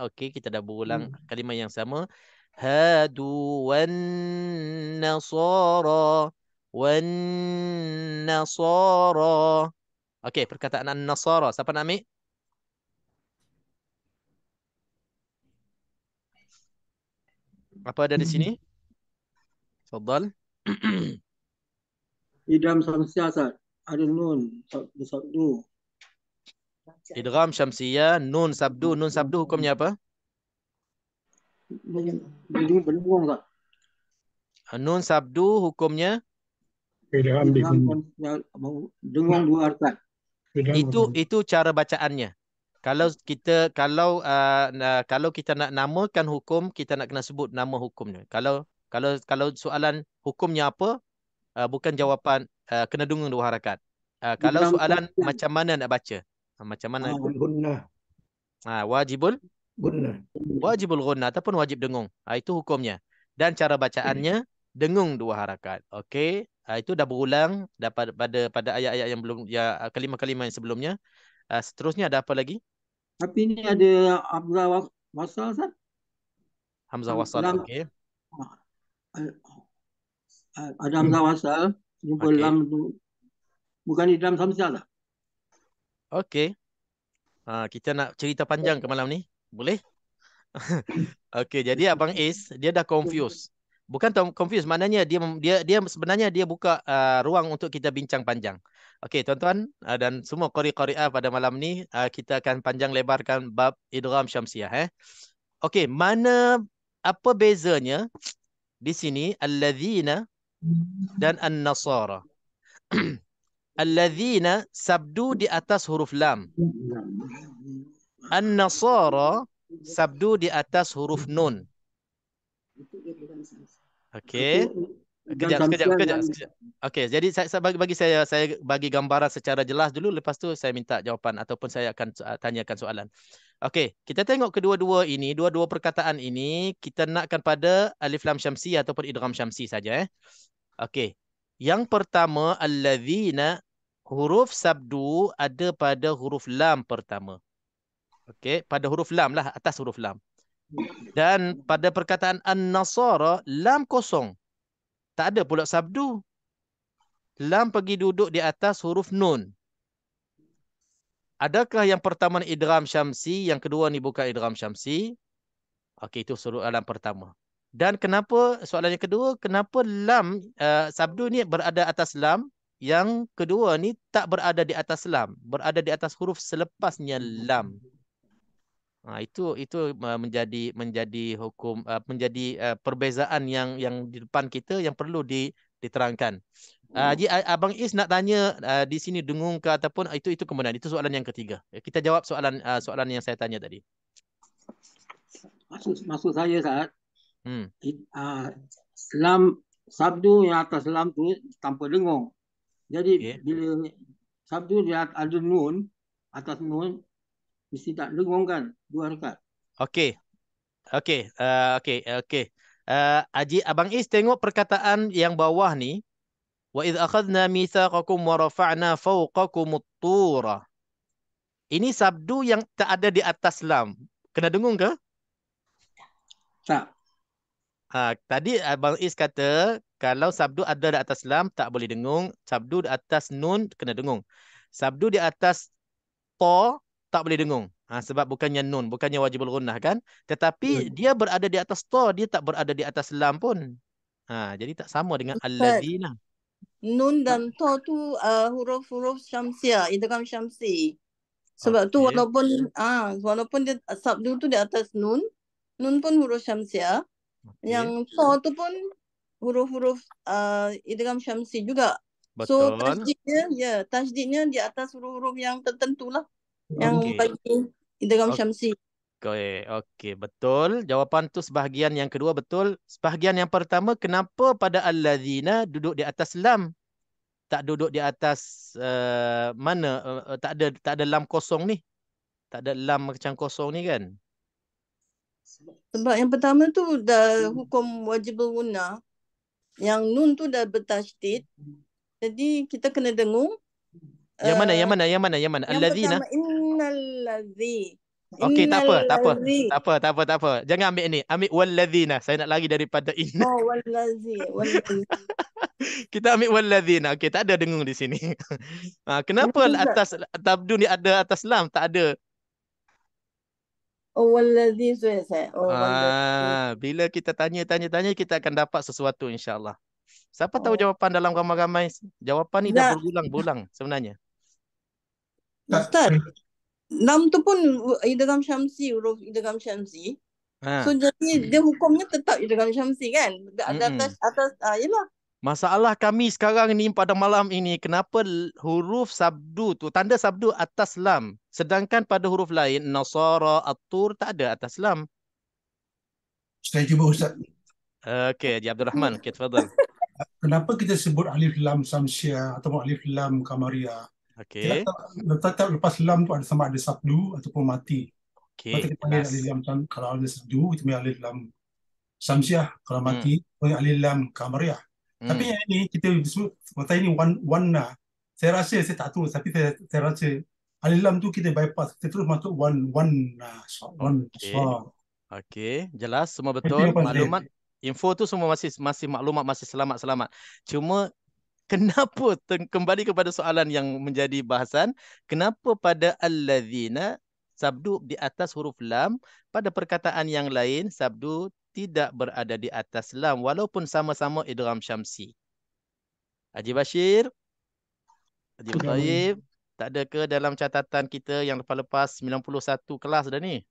Okey, kita dah berulang kalimah yang sama. Hadu wan nasara. Okey, perkataan an-nasara. Siapa nak ambil? Apa ada di sini? Tafadhal. Idam samsiah ada nun sabdu. Idgham syamsiyah, nun sabdu. Nun sabdu hukumnya apa? Berdengung tak? Nun sabdu hukumnya? Dengung dua harakat. Itu cara bacaannya. Kalau kita nak namakan hukum, kita nak kena sebut nama hukumnya. Kalau soalan hukumnya apa, bukan jawapan kena dengung dua harakat. Kalau soalan macam mana nak baca? Macam mana? Wajibul ghunnah ataupun wajib dengung. Itu hukumnya. Dan cara bacaannya dengung dua harakat. Okey. Itu dah berulang pada ayat-ayat yang belum, kalimah-kalimah yang sebelumnya. Seterusnya ada apa lagi? Tapi ini ada Abdullah Wasal, Ustaz? Hamzah wasal. Lam, Okey. ada hamzah wasal, jumpa Okey. lam tu. Bukan idgham samsiah tak? Okey. Kita nak cerita panjang ke malam ni? Boleh? Okey, jadi Abang Is dia dah confuse. Bukan confuse, maknanya dia sebenarnya dia buka ruang untuk kita bincang panjang. Okey, tuan-tuan dan semua qari-qari'ah pada malam ni kita akan panjang lebarkan bab idgham syamsiah Okey, apa bezanya di sini alladzina dan an-nasara? Alladzina sabdu di atas huruf lam. An-nasara sabdu di atas huruf nun. Okey. Kejap. Okey, jadi saya bagi gambaran secara jelas dulu, lepas tu saya minta jawapan ataupun saya akan tanyakan soalan. Okey, kita tengok kedua-dua perkataan ini kita nakkan pada alif lam syamsi ataupun idgham syamsi saja Okey. Yang pertama alladzina, huruf sabdu ada pada huruf lam pertama. Okey, pada huruf lam lah, atas huruf lam. Dan pada perkataan an-nasara lam kosong. Tak ada pula sabdu. Lam pergi duduk di atas huruf nun. Adakah yang pertama ni idgham syamsi, yang kedua ni bukan idgham syamsi? Okey, itu soalan pertama. Dan kenapa, soalan yang kedua, kenapa lam sabdu ni berada atas lam, yang kedua ni tak berada di atas lam, berada di atas huruf selepasnya lam. Itu menjadi hukum, menjadi perbezaan yang di depan kita yang perlu diterangkan. Jadi Abang Is nak tanya di sini dengung ke ataupun itu kemudian, itu soalan yang ketiga. Kita jawab soalan yang saya tanya tadi. Maksud saya saat lam sabdu yang atas lam tu tanpa dengung. Jadi bila sabdu dia ada nun, atas nun mesti tak dengung kan, 2 harakat. Okey. Haji Abang Is tengok perkataan yang bawah ni. Wa idh akhadna mitsaqakum wa rafa'na fawqakumut tura. Ini sabdu yang tak ada di atas lam. Kena dengung ke? Tak. Tadi Abang Is kata kalau sabdu ada di atas lam tak boleh dengung, sabdu di atas nun kena dengung. Sabdu di atas ta tak boleh dengung. Sebab bukannya nun, bukannya wajibul gunnah kan? Tetapi dia berada di atas ta, dia tak berada di atas lam pun. Jadi tak sama dengan alladzina. Nun dan ta tu huruf-huruf syamsiah, idgham syamsi. Sebab tu walaupun dia sabdu tu di atas nun pun huruf syamsiah. Yang ta tu pun huruf-huruf idgham syamsi juga. Betul. So tajdidnya di atas huruf-huruf yang tertentu lah. Yang bagi idgham syamsi. Okey, betul. Jawapan tu sebahagian yang kedua betul. Sebahagian yang pertama, kenapa pada alladzina duduk di atas lam? Tak duduk di atas tak ada lam kosong ni. Tak ada lam macam kosong ni kan? Sebab yang pertama tu dah hukum wajibul gunnah. Yang nun tu dah bertasydid. Jadi kita kena dengung. Yang mana? Yang Alladzina. pertama innalladzi. Okey, tak apa. Jangan ambil ni. Ambil walladzina. Saya nak lari daripada inna. Oh, wallazi. Kita ambil walladzina. Okey, tak ada dengung di sini. Kenapa atas tabdu ni ada atas lam, tak ada? Oh, wallazi saya. Bila kita tanya kita akan dapat sesuatu insya-Allah. Siapa tahu jawapan dalam ramai-ramai? Jawapan ni dah berulang-ulang sebenarnya. Ustaz, lam tu pun idgham syamsi, huruf idgham syamsi. So jadi dia hukumnya tetap idgham syamsi kan? Atas yalah. Masalah kami sekarang ni pada malam ini, kenapa huruf sabdu tu, tanda sabdu atas lam, sedangkan pada huruf lain nasara, at-tur tak ada atas lam. Saya cuba Ustaz. Okey, Haji Abdul Rahman, tafadhal. Kenapa kita sebut alif lam samsiah atau alif lam kamariyah? Okey. Kita lepas lam tu ada sama ada sabdu ataupun mati. Okey. Kita panggil alif lam, kalau ada sabdu kita panggil alif lam samsiah, kalau mati panggil alif lam kamariyah. Tapi yang ini kita sebut mata ini wanna. Saya rasa saya tak tahu, tapi saya rasa alif lam tu kita bypass, kita terus masuk wanna. Okey, jelas, semua Itu betul. jawapan saya. Maklumat, info tu semua masih maklumat masih selamat-selamat. Cuma kenapa kembali kepada soalan yang menjadi bahasan, kenapa pada allazina sabdu di atas huruf lam, pada perkataan yang lain sabdu tidak berada di atas lam walaupun sama-sama idgham syamsi. Haji Bashir, Haji Sudah Mutaib, tak ada ke dalam catatan kita yang lepas-lepas 91 kelas dah ni?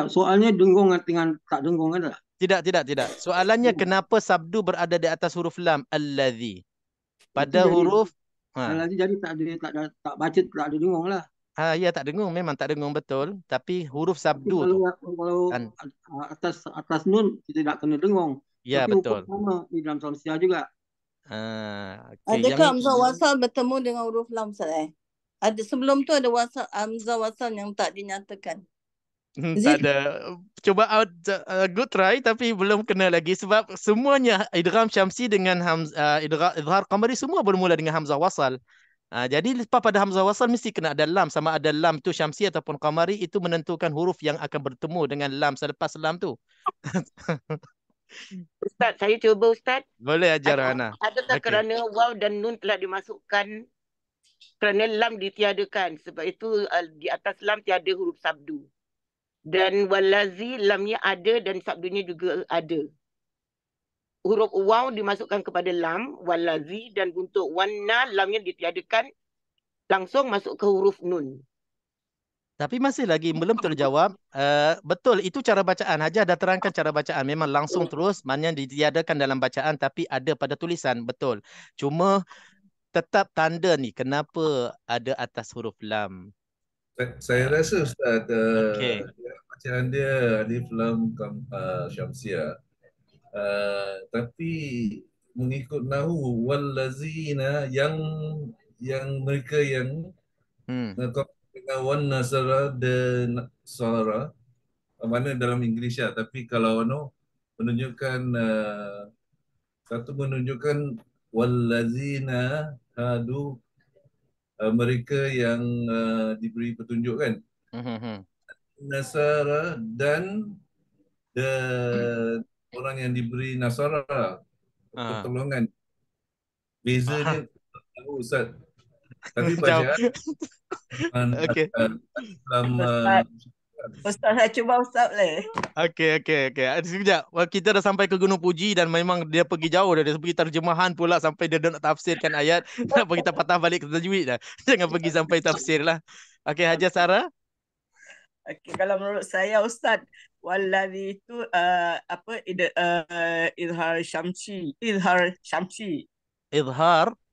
Soalnya dengung dengan tak dengung kan tak? Tidak. Soalannya kenapa sabdu berada di atas huruf lam allazi? Pada Itu jadi huruf nanti jadi tak baca tak ada dengung lah. ya tak dengung, memang tak dengung betul, tapi huruf sabdu tu Kalau kan. atas nun kita tak kena dengung. Ya, Tapi betul. hukum sama di dalam Samsiah juga. Okay, Adakah hamzah wasal bertemu dengan huruf lam, Ustaz? Ada sebelum tu ada hamzah wasal yang tak dinyatakan. Tak ada. Cuba good try tapi belum kena lagi sebab semuanya idgham syamsi dengan idghar qamari semua bermula dengan hamzah wasal. Jadi lepas pada hamzah wasal mesti kena ada lam, sama ada lam tu syamsi ataupun qamari, itu menentukan huruf yang akan bertemu dengan lam selepas lam tu. Ustaz, saya cuba Ustaz. Boleh ajar Hana. Adakah kerana waw dan nun telah dimasukkan kerana lam ditiadakan, sebab itu di atas lam tiada huruf sabdu. Dan walazi lamnya ada dan sabdunya juga ada. Huruf waw dimasukkan kepada lam, walazi, dan untuk wanna lamnya ditiadakan langsung masuk ke huruf nun. Tapi masih lagi belum terjawab. Betul, itu cara bacaan. Haja dah terangkan cara bacaan. Memang langsung terus, maknanya ditiadakan dalam bacaan tapi ada pada tulisan. Betul. Cuma tetap tanda ni, kenapa ada atas huruf lam? Saya rasa Ustaz, Okey. bacaan dia alif lam syamsiah. Tapi mengikut nahu wallazina yang mereka yang dengan wan nasara dan nasara, mana dalam Inggeris ya, tapi kalau menunjukkan satu menunjukkan wallazina hadu, mereka yang diberi petunjuk kan, nasara dan orang yang diberi nasara pertolongan. Beza dia tahu Ustaz. Tapi bacaan okey. Ustaz, saya cuba Ustaz boleh? Okey. Sekejap. Kita dah sampai ke Gunung Puji dan memang dia pergi jauh dah. Dia pergi terjemahan pula sampai dia nak tafsirkan ayat. Kenapa kita patah balik ke tajwid dah? Jangan pergi sampai tafsir lah. Okey, Haja Sarah. Okey, kalau menurut saya Ustaz, wallazi itu izhar syamsi. Izhar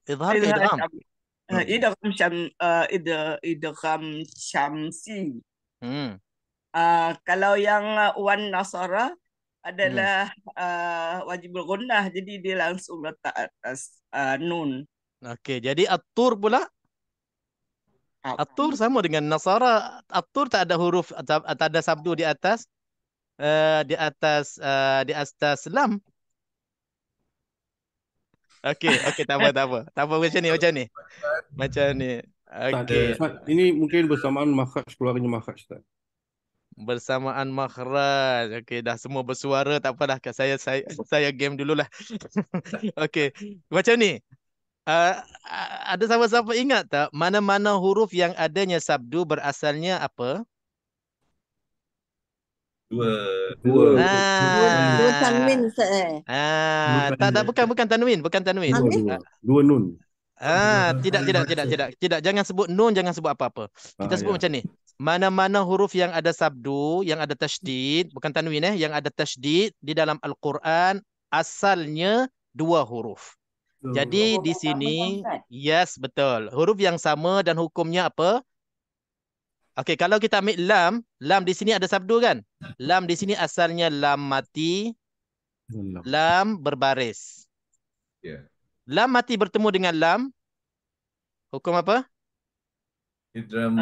ke idgham? Idgham syamsi. Kalau yang wan nasara adalah wajibul gunnah, jadi dia langsung letak atas nun. Okey, jadi at-tur pula? At-tur sama dengan nasara. At-tur tak ada huruf, tak ada sabdu di atas di atas lam. Okey, tak apa. Macam ni. Okey. Ini mungkin bersamaan makhraj, keluarnya makhraj Ustaz. Bersamaan makhraj. Okey, dah semua bersuara, tak apalah. Saya game dululah. Okey. Macam ni. Ada siapa-siapa ingat tak mana-mana huruf yang adanya sabdu berasalnya apa? Dua tanwin Ustaz. Bukan tanwin. Dua nun. Tidak. Jangan sebut nun, jangan sebut apa-apa. Kita sebut macam ni. Mana-mana huruf yang ada sabdu, yang ada tasydid, bukan tanwin yang ada tasydid di dalam Al-Quran, asalnya dua huruf. Jadi di sini, yes, betul. Huruf yang sama dan hukumnya apa? Okey, kalau kita ambil lam di sini ada sabdu kan? Lam di sini asalnya lam mati, lam berbaris. Lam mati bertemu dengan lam, hukum apa? Idgham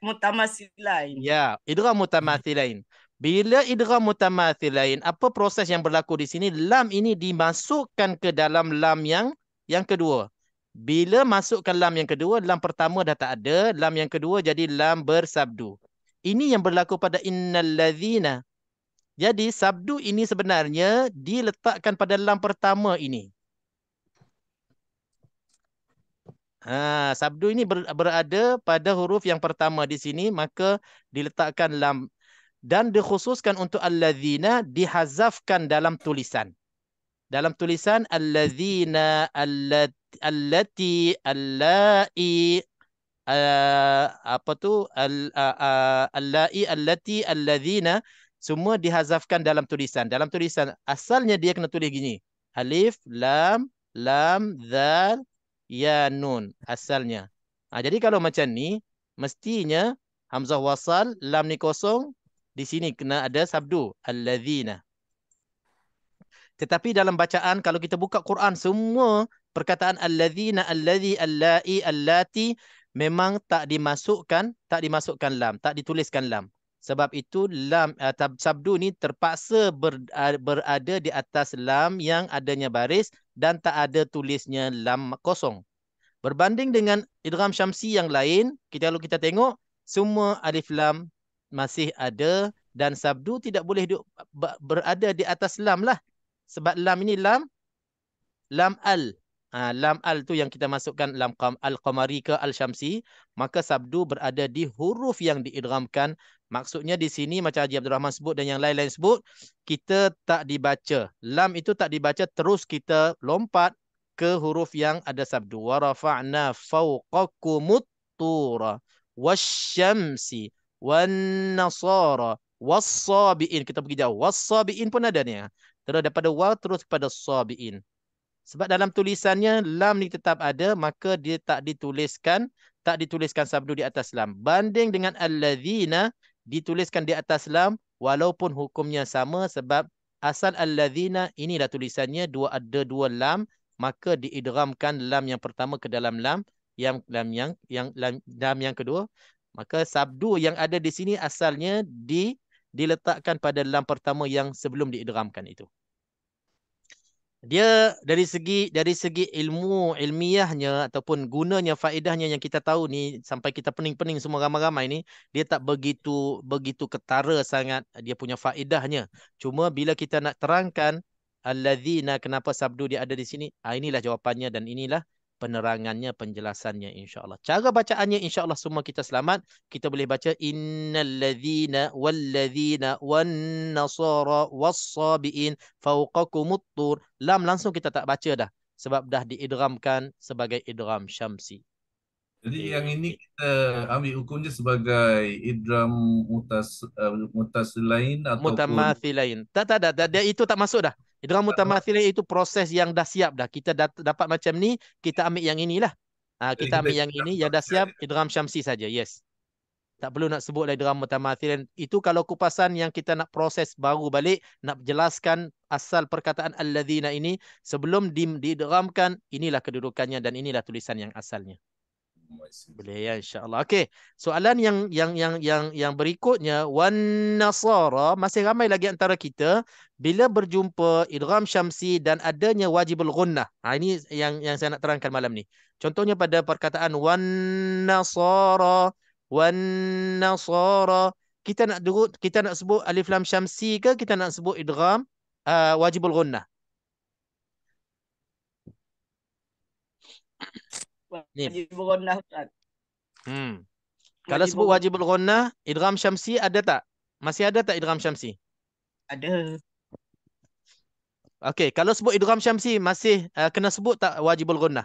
mutamathilain. Ya, idgham mutamathilain. Bila idgham mutamathilain, apa proses yang berlaku di sini? Lam ini dimasukkan ke dalam lam yang kedua. Bila masukkan lam yang kedua, lam pertama dah tak ada, lam yang kedua jadi lam bersabdu. Ini yang berlaku pada innal ladzina. Jadi sabdu ini sebenarnya diletakkan pada lam pertama ini. Sabdu ini berada pada huruf yang pertama di sini, maka diletakkan lam dan dikhususkan untuk alladzina, dihazafkan dalam tulisan. Dalam tulisan alladzina, allati, allai, apa tu, allai, allati, alladzina, semua dihazafkan dalam tulisan. Dalam tulisan asalnya dia kena tulis gini. Alif, lam, zal, ya, nun. Asalnya. Jadi kalau macam ni, mestinya hamzah wasal, lam ni kosong, di sini kena ada sabdu. Alladzina. Tetapi dalam bacaan, kalau kita buka Quran, semua perkataan alladzina, allazi, allai, allati memang tak dimasukkan lam, tak dituliskan lam. Sebab itu lam sabdu ni terpaksa berada di atas lam yang adanya baris dan tak ada tulisnya lam kosong. Berbanding dengan idgham syamsi yang lain, kalau kita tengok semua alif lam masih ada dan sabdu tidak boleh berada di atas lam lah. Sebab lam ini lam al. Lam al tu yang kita masukkan lam al-qamari ke al-syamsi, maka sabdu berada di huruf yang diidghamkan. Maksudnya di sini macam Haji Abdul Rahman sebut dan yang lain-lain sebut, kita tak dibaca. Lam itu tak dibaca, terus kita lompat ke huruf yang ada sabdu. Wa rafa'na fawqakumut tura wasyamsi wan nasara was-sabiin. Kita pergi jauh. Was-sabiin pun ada ni. Terus daripada waw terus kepada sabiin. Sebab dalam tulisannya lam ni tetap ada, maka dia tak dituliskan sabdu di atas lam. Banding dengan alladzina dituliskan di atas lam walaupun hukumnya sama, sebab asal alladzina inilah tulisannya ada dua lam, maka diidghamkan lam yang pertama ke dalam lam yang kedua. Maka sabdu yang ada di sini asalnya diletakkan pada lam pertama yang sebelum diidghamkan itu. Dia dari segi ilmiahnya ataupun gunanya, faedahnya yang kita tahu ni, sampai kita pening-pening semua ramai-ramai ni, dia tak begitu ketara sangat dia punya faedahnya. Cuma bila kita nak terangkan alladzina, kenapa sabdu dia ada di sini, inilah jawapannya dan inilah penerangannya, penjelasannya insya-Allah. Cara bacaannya insya-Allah semua kita selamat. Kita boleh baca innalladzina walladzina wan nasara was-sabiin fawqakumut tur. Lam langsung kita tak baca dah sebab dah diidghamkan sebagai idgham syamsi. Jadi yang ini kita ambil hukumnya sebagai idgham mutasilain ataupun mutamathilain. Tak, dia itu tak masuk dah. Idgham mutamathilain itu proses yang dah siap dah. Kita dapat macam ni, kita ambil yang inilah. Kita ambil yang ini yang dah siap, idgham syamsi saja. Yes. Tak perlu nak sebut idgham mutamathilain. Itu kalau kupasan yang kita nak proses baru balik, nak jelaskan asal perkataan alladzina ini sebelum diidghamkan, inilah kedudukannya dan inilah tulisan yang asalnya. Boleh ya, insya-Allah. Okey, soalan yang berikutnya, wan nasara, masih ramai lagi antara kita bila berjumpa idgham syamsi dan adanya wajibul ghunnah. Ini yang saya nak terangkan malam ni. Contohnya pada perkataan wan nasara, kita nak sebut alif lam syamsi ke kita nak sebut idgham wajibul ghunnah? Wajibul ghunnah, Ustaz. Kalau sebut wajibul ghunnah, idgham syamsi ada tak? Masih ada tak idgham syamsi? Ada. Okey, kalau sebut idgham syamsi masih kena sebut tak wajibul ghunnah?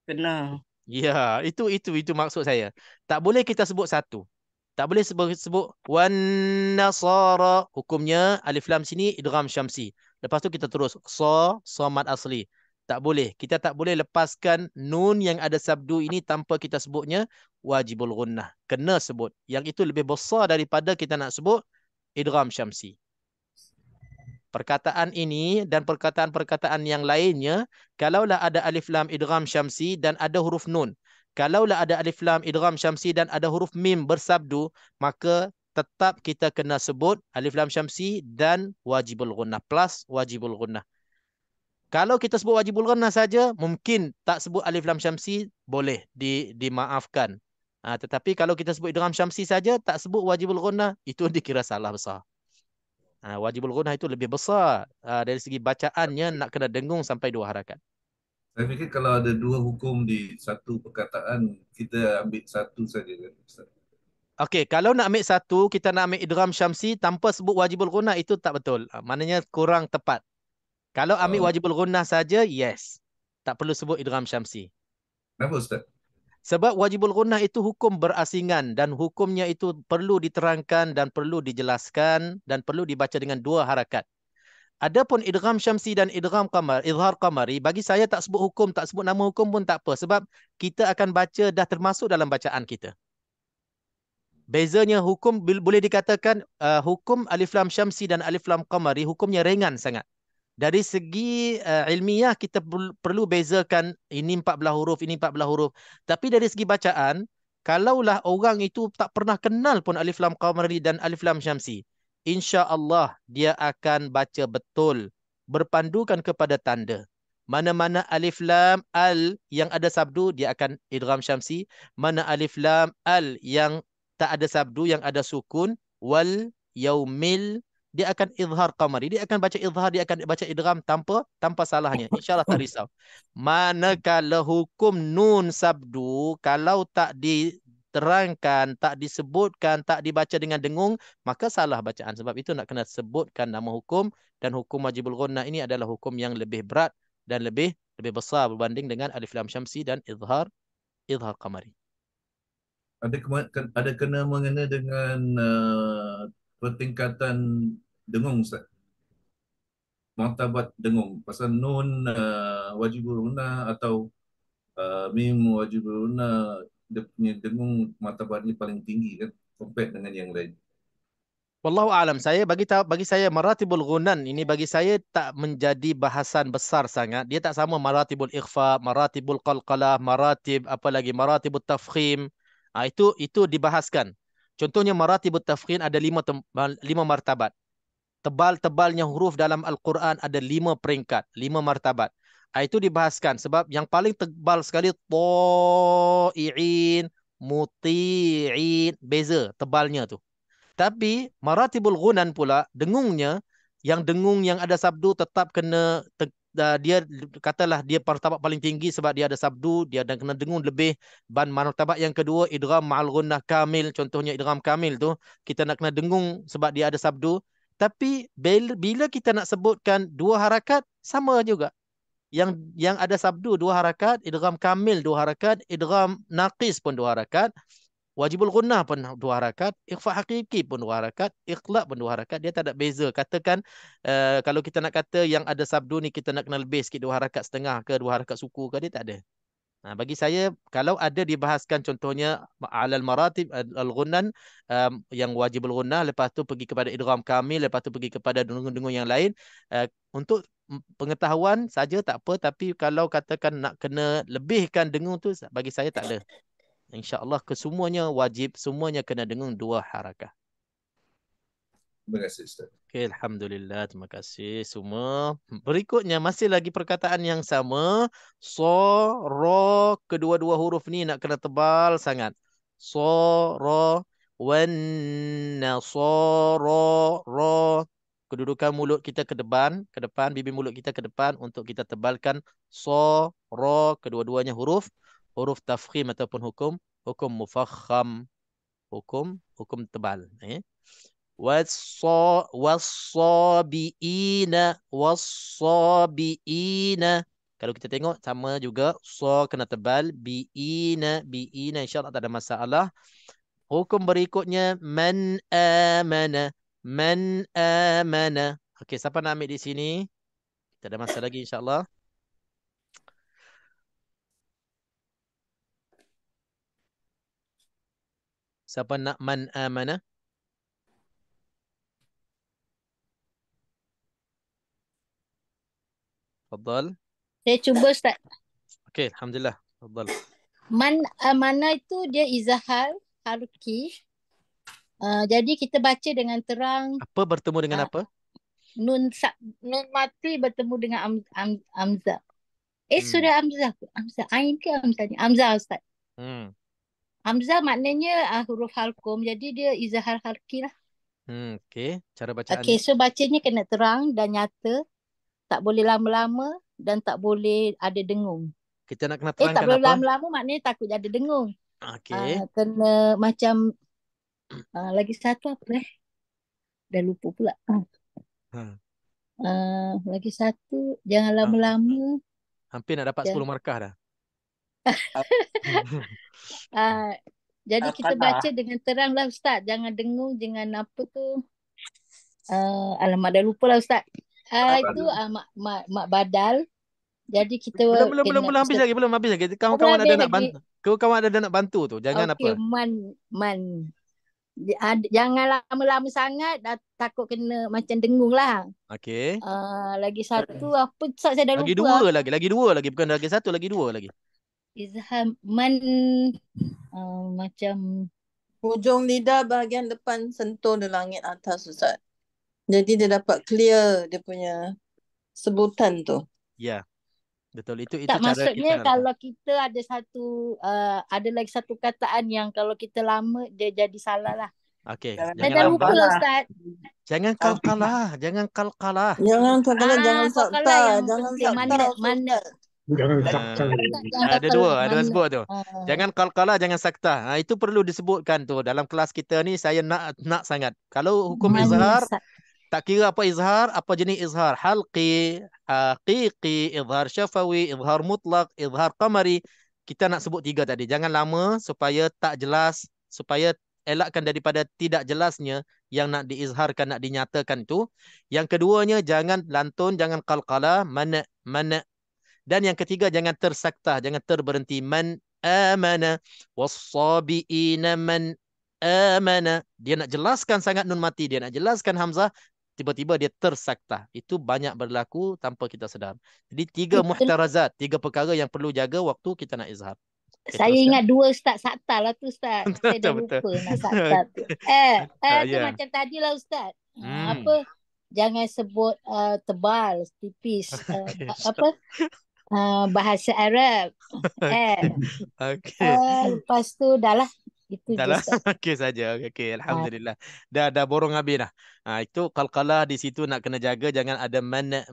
Kena. Ya, itu maksud saya. Tak boleh kita sebut satu. Tak boleh sebut wan nasara, hukumnya alif lam sini idgham syamsi. Lepas tu kita terus mad asli. Tak boleh. Kita tak boleh lepaskan nun yang ada sabdu ini tanpa kita sebutnya wajibul ghunnah. Kena sebut. Yang itu lebih besar daripada kita nak sebut idgham syamsi. Perkataan ini dan perkataan-perkataan yang lainnya, kalaulah ada alif lam idgham syamsi dan ada huruf nun. Kalaulah ada alif lam idgham syamsi dan ada huruf mim bersabdu, maka tetap kita kena sebut alif lam syamsi dan wajibul ghunnah plus wajibul ghunnah. Kalau kita sebut wajibul ghunnah saja, mungkin tak sebut alif lam syamsi boleh dimaafkan. Tetapi kalau kita sebut idgham syamsi saja, tak sebut wajibul ghunnah, itu dikira salah besar. Wajibul ghunnah itu lebih besar dari segi bacaannya, nak kena dengung sampai 2 harakat. Saya fikir kalau ada 2 hukum di satu perkataan, kita ambil satu saja kan, Ustaz? Okey, kalau nak ambil satu, kita nak ambil idgham syamsi tanpa sebut wajibul ghunnah, itu tak betul. Maknanya kurang tepat. Kalau ambil wajibul ghunnah saja, yes. Tak perlu sebut idgham syamsi. Kenapa, Ustaz? Sebab wajibul ghunnah itu hukum berasingan dan hukumnya itu perlu diterangkan dan perlu dijelaskan dan perlu dibaca dengan 2 harakat. Adapun idgham syamsi dan idgham qamar, izhar qamari, bagi saya tak sebut hukum, tak sebut nama hukum pun tak apa. Sebab kita akan baca dah termasuk dalam bacaan kita. Bezanya hukum boleh dikatakan hukum alif lam syamsi dan alif lam qamari hukumnya ringan sangat. Dari segi ilmiah kita perlu bezakan ini 14 huruf, ini 14 huruf. Tapi dari segi bacaan, kalaulah orang itu tak pernah kenal pun alif lam qamari dan alif lam syamsi, insya-Allah dia akan baca betul berpandukan kepada tanda. Mana-mana alif lam al yang ada sabdu, dia akan idgham syamsi. Mana alif lam al yang tak ada sabdu, yang ada sukun, wal yaumil, dia akan izhar qamari. Dia akan baca izhar, dia akan baca idgham tanpa salahnya. InsyaAllah tak risau. Manakala hukum nun sabdu, kalau tak diterangkan, tak disebutkan, tak dibaca dengan dengung, maka salah bacaan. Sebab itu nak kena sebutkan nama hukum, dan hukum wajibul ghunnah ini adalah hukum yang lebih berat dan lebih besar berbanding dengan alif lam syamsi dan izhar qamari. Ada kena mengena dengan pertingkatan dengung, Ustaz? Martabat dengung. Pasal nun wajibul ghunnah atau mim wajibul ghunnah, dia punya dengung martabatnya paling tinggi kan, compare dengan yang lain. Wallahu a'lam. Bagi saya maratibul ghunan ini bagi saya tak menjadi bahasan besar sangat. Dia tak sama maratibul ikhfa, maratibul qalqalah, maratibut tafkhim. Itu dibahaskan. Contohnya maratibut tafkhim ada 5 martabat. Tebal-tebalnya huruf dalam Al-Quran ada 5 peringkat, 5 martabat. Itu dibahaskan sebab yang paling tebal sekali ta'i'in, muti'in, beza tebalnya tu. Tapi maratibul ghunan pula, dengungnya, dengung yang ada sabdu tetap kena dia katalah dia martabat paling tinggi sebab dia ada sabdu, dia dan kena dengung lebih. Martabat yang kedua idgham ma'al ghunnah kamil, contohnya idgham kamil tu kita nak kena dengung sebab dia ada sabdu. Tapi bila kita nak sebutkan 2 harakat, sama juga. Yang ada sabdu 2 harakat, idgham kamil 2 harakat, idgham naqis pun 2 harakat. Wajibul ghunnah pun 2 harakat, ikhfa hakiki pun 2 harakat, iqlab pun 2 harakat. Dia tak ada beza. Katakan kalau kita nak kata yang ada sabdu ni kita nak kena lebih sikit 2 harakat setengah ke 2 harakat suku ke, dia tak ada. Bagi saya kalau ada dibahaskan contohnya alal maratib al-ghunnan, yang wajibul ghunnah, lepas tu pergi kepada idgham kamil, lepas tu pergi kepada dengung-dengung yang lain, untuk pengetahuan saja tak apa. Tapi kalau katakan nak kena lebihkan dengung tu, bagi saya tak ada. InsyaAllah kesemuanya wajib, semuanya kena dengung 2 harakah. Terima kasih, Ustaz. Okay, Alhamdulillah, terima kasih semua. Berikutnya masih lagi perkataan yang sama. So, ro, kedua-dua huruf ni nak kena tebal sangat. So, ro, wan, so, ro. Kedudukan mulut kita ke depan, bibir mulut kita ke depan untuk kita tebalkan so, ro, kedua-duanya huruf tafkhim ataupun hukum mufakham, hukum tebal. Wassabiina. Kalau kita tengok sama juga, so kena tebal, biina insya-Allah tak ada masalah. Hukum berikutnya man amana. Okey, siapa nak ambil di sini? Tak ada masa lagi insya-Allah. Siapa nak man amana? Fadal. Saya cuba, Ustaz. Okey, Alhamdulillah. Fadal. Man amana itu dia izhar harki. Jadi kita baca dengan terang. Apa bertemu dengan apa? nun mati bertemu dengan Hamzah. Sudah Hamzah. Hamzah Ain ke Hamzah ni? Hamzah Ustaz. Hamzah maknanya huruf halqum, jadi dia izhar harki lah. Okey, cara bacaannya. Okey, so bacanya kena terang dan nyata. Tak boleh lama-lama dan tak boleh ada dengung. Kita nak kena Tak terangkan boleh apa? lama-lama maknanya takut ada dengung. Okey. Kena macam lagi satu apa Dah lupa pula. Lagi satu, jangan lama-lama. Hampir nak dapat 10 markah dah. Jadi kita baca dengan terang lah Ustaz. Jangan dengung, jangan apa tu. Alamak, dah lupa lah Ustaz. Itu mak badal. Jadi kita Belum habis lagi. Kawan-kawan ada nak bantu. Kawan-kawan ada nak bantu tu. Jangan apa. Man. Jangan lama-lama sangat, takut kena macam dengung lah. Okey. Lagi satu apa Ustaz, saya dah lupa. Lagi dua lagi. Bukan lagi satu, lagi dua lagi. Izhar man macam hujung lidah bahagian depan sentuh di langit atas Ustaz. Jadi dia dapat clear dia punya sebutan tu. Ya. Betul, itu tak, cara maksudnya kita kalau kita ada satu ada lagi satu kataan yang kalau kita lama dia jadi salah lah. Okey. Saya dah lupa lah Ustaz. Jangan kalqalah. Jangan kalqalah, jangan sakta, jangan sakta. Jangan sakta. Ada dua sebut tu. Jangan kalqalah, jangan sakta. Itu perlu disebutkan tu dalam kelas kita ni. Saya nak sangat. Kalau hukum izhar, tak kira apa izhar, apa jenis izhar. Halqi, haqiqi, izhar syafawi, izhar mutlak, izhar qamari. Kita nak sebut 3 tadi. Jangan lama supaya tak jelas, supaya elakkan daripada tidak jelasnya yang nak diizharkan, nak dinyatakan itu. Yang keduanya, jangan lantun, jangan qalqalah, mana. Dan yang ketiga, jangan tersakta, jangan terberhenti. Man amana was-sabiina man amana. Dia nak jelaskan sangat nun mati, dia nak jelaskan hamzah, tiba-tiba dia tersakta. Itu banyak berlaku tanpa kita sedar. Jadi 3 muhtarazat, 3 perkara yang perlu jaga waktu kita nak izhar. Saya ingat 2 Ustaz, sakta lah tu Ustaz. Saya dah lupa nak sakta tu. Tu macam tadi lah Ustaz. Apa? Jangan sebut tebal, tipis. Bahasa Arab. Lepas tu dah lah. Itu dah lah. Okey saja. Okey, alhamdulillah. Dah borong habis dah. Itu qalqalah di situ nak kena jaga, jangan ada mana.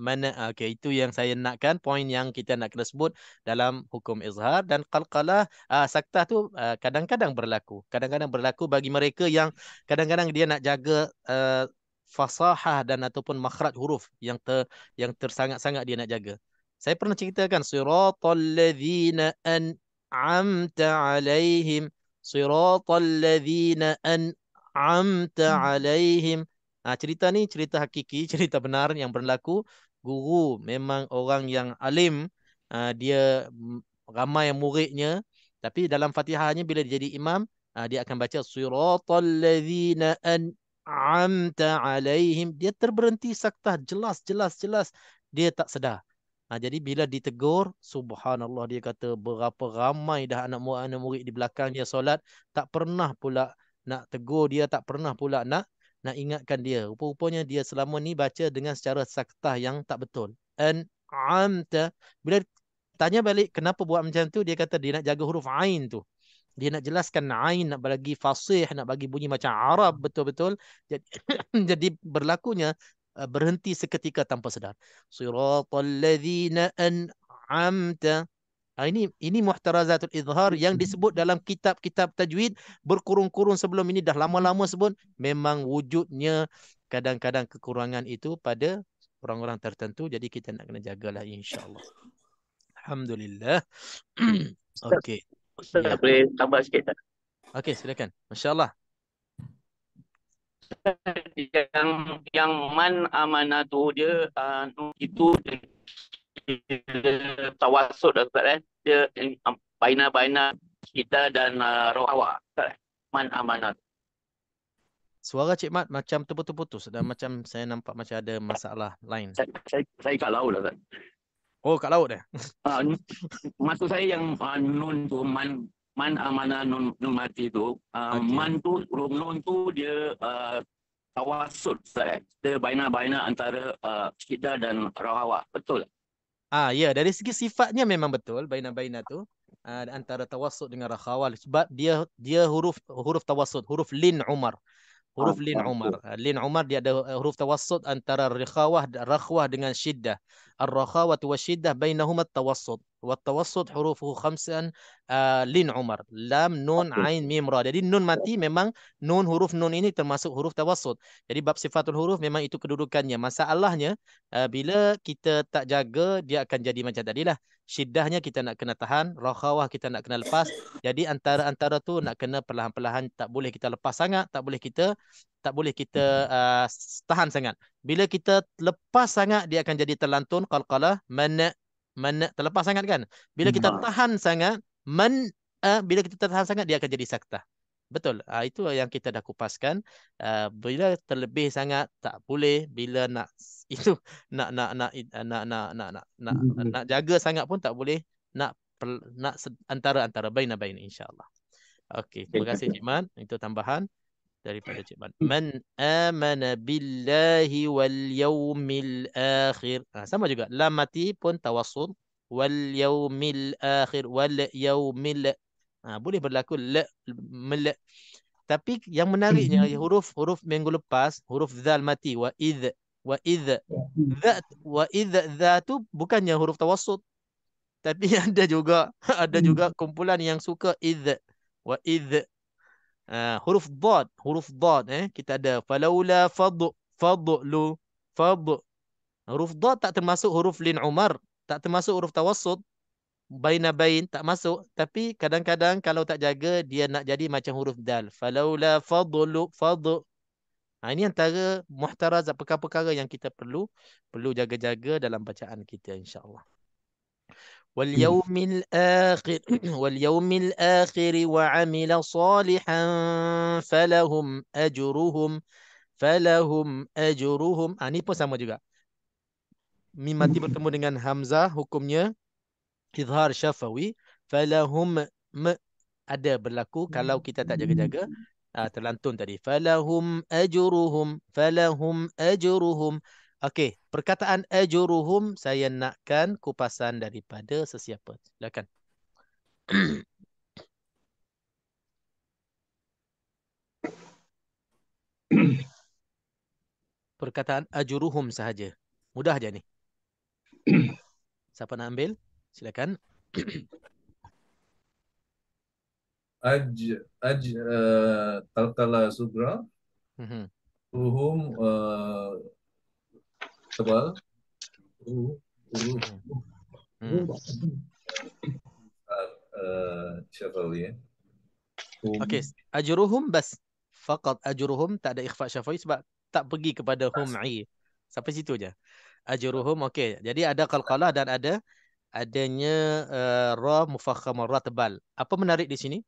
Okey, itu yang saya nakkan, poin yang kita nak kena sebut dalam hukum izhar. Dan qalqalah saktah tu kadang-kadang berlaku. Kadang-kadang berlaku bagi mereka yang kadang-kadang dia nak jaga fasahah dan ataupun makhraj huruf yang tersangat-sangat dia nak jaga. Saya pernah ceritakan siratal ladzina an'amta alaihim, siratal ladzina an'amta alaihim. Cerita ni cerita hakiki, cerita benar yang berlaku. Guru memang orang yang alim, dia ramai muridnya, tapi dalam Fatihahnya bila dia jadi imam, dia akan baca siratal ladzina an'amta alaihim. Dia terberhenti saktah, jelas dia tak sedar. Jadi bila ditegur, subhanallah, dia kata berapa ramai dah anak murid di belakang dia solat, tak pernah pula nak tegur dia, tak pernah pula nak ingatkan dia. Rupa-rupanya dia selama ni baca dengan secara saktah yang tak betul. An'amta. Bila tanya balik kenapa buat macam tu, dia kata dia nak jaga huruf ain tu. Dia nak jelaskan ain, nak bagi fasih, nak bagi bunyi macam Arab betul-betul. Jadi berlakunya berhenti seketika tanpa sedar. Siratal ladzina an'amta. Ini muhtarazatul izhar yang disebut dalam kitab-kitab tajwid berkurung-kurung sebelum ini, dah lama-lama sebut. Memang wujudnya kadang-kadang kekurangan itu pada orang-orang tertentu. Jadi kita nak kena jagalah insya-Allah. Alhamdulillah. Okey. Ustaz, boleh tambah sikit tak? Okey, silakan. Masya-Allah. Yang man amanah tu dia itu tawasud Ustaz, dia baina kita dan rawa man amanah. Suara Cik Mat macam terputus-putus dan macam saya nampak macam ada masalah lain. Saya kat laut lah Ustaz. Oh, kat laut dah. Maksud saya yang nun tu man amanah nun mati tu, okay. Man tu nun tu dia tawassut Ustaz. Kita baina-baina antara syiddah dan rakhawah. Betul? Ya, dari segi sifatnya memang betul baina-baina tu. Antara tawassut dengan rakhawah sebab dia huruf tawassut, huruf lin Umar. Huruf lin Umar. Lin Umar dia ada huruf tawassut antara rakhwah dengan syiddah. Ar-rakhawah wa syiddah bainahuma tawassut. Wa tawassut hurufuhu khamsan lin Umar. Lam, nun, ain, mim, ra. Jadi nun mati memang huruf nun ini termasuk huruf tawassut. Jadi bab sifatul huruf memang itu kedudukannya. Masalahnya bila kita tak jaga dia akan jadi macam tadilah. Syiddahnya kita nak kena tahan, rakhawah kita nak kena lepas. Jadi antara tu nak kena perlahan-perlahan, tak boleh kita lepas sangat, tak boleh kita tahan sangat. Bila kita lepas sangat dia akan jadi terlantun qalqalah man terlepas sangat kan. Bila kita tahan sangat bila kita tahan sangat dia akan jadi saktah. Betul. Itu yang kita dah kupaskan. Bila terlebih sangat tak boleh, bila nak itu nak jaga sangat pun tak boleh, nak antara baina-bain insya-Allah. Okey, terima kasih Cik Man. Itu tambahan daripada Cik Man. Man amana billahi wal yaumil akhir. Sama juga. Lam mati pun tawassut. Wal yaumil akhir. Wal yaumil. Boleh berlaku tapi yang menariknya huruf minggu lepas, huruf zal mati. Wa idh dha tu bukannya huruf tawassut. Tapi ada juga kumpulan yang suka idh. Wa idh. Huruf dad kita ada falaula fadlu. Huruf dad tak termasuk huruf lin Umar, tak termasuk huruf tawassut, bain tak masuk, tapi kadang-kadang kalau tak jaga dia nak jadi macam huruf dal. Falaula fadlu. Ini antara muhtarazat perkara-perkara yang kita perlu jaga-jaga dalam bacaan kita insya-Allah. واليوم الآخر وعمل صالحا فلهم أجرهم. Ini pun sama juga. Mim mati bertemu dengan hamzah, hukumnya izhar syafawi. Falahum ada berlaku kalau kita tak jaga-jaga, terlantun tadi. Falahum ajruhum. Okey, perkataan ajuruhum saya nakkan kupasan daripada sesiapa. Silakan. Perkataan ajuruhum sahaja. Mudah aja ni. Siapa nak ambil? Silakan. Qalqalah sugra. Ruhum tebal. Syafawi. Okey, ajruhum bas. Faqat ajruhum, tak ada ikhfa syafawi sebab tak pergi kepada hum'i. Sampai situ je. Ajruhum okey. Jadi ada qalqalah dan adanya ra mufakhamah, ra tebal. Apa menarik di sini?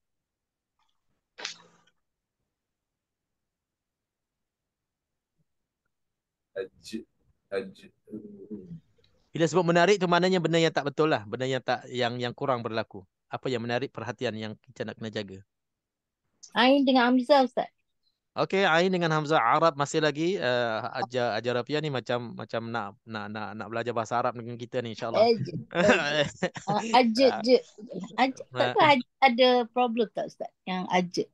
Bila sebut menarik tu maknanya benda yang tak betul lah, benda yang kurang berlaku. Apa yang menarik perhatian yang kita nak kena jaga? Ain dengan hamzah Ustaz. Okey, ain dengan hamzah. Arab masih lagi ajar Rafiah ni macam nak belajar bahasa Arab dengan kita ni insya-Allah. Ajat ada problem tak Ustaz yang ajat?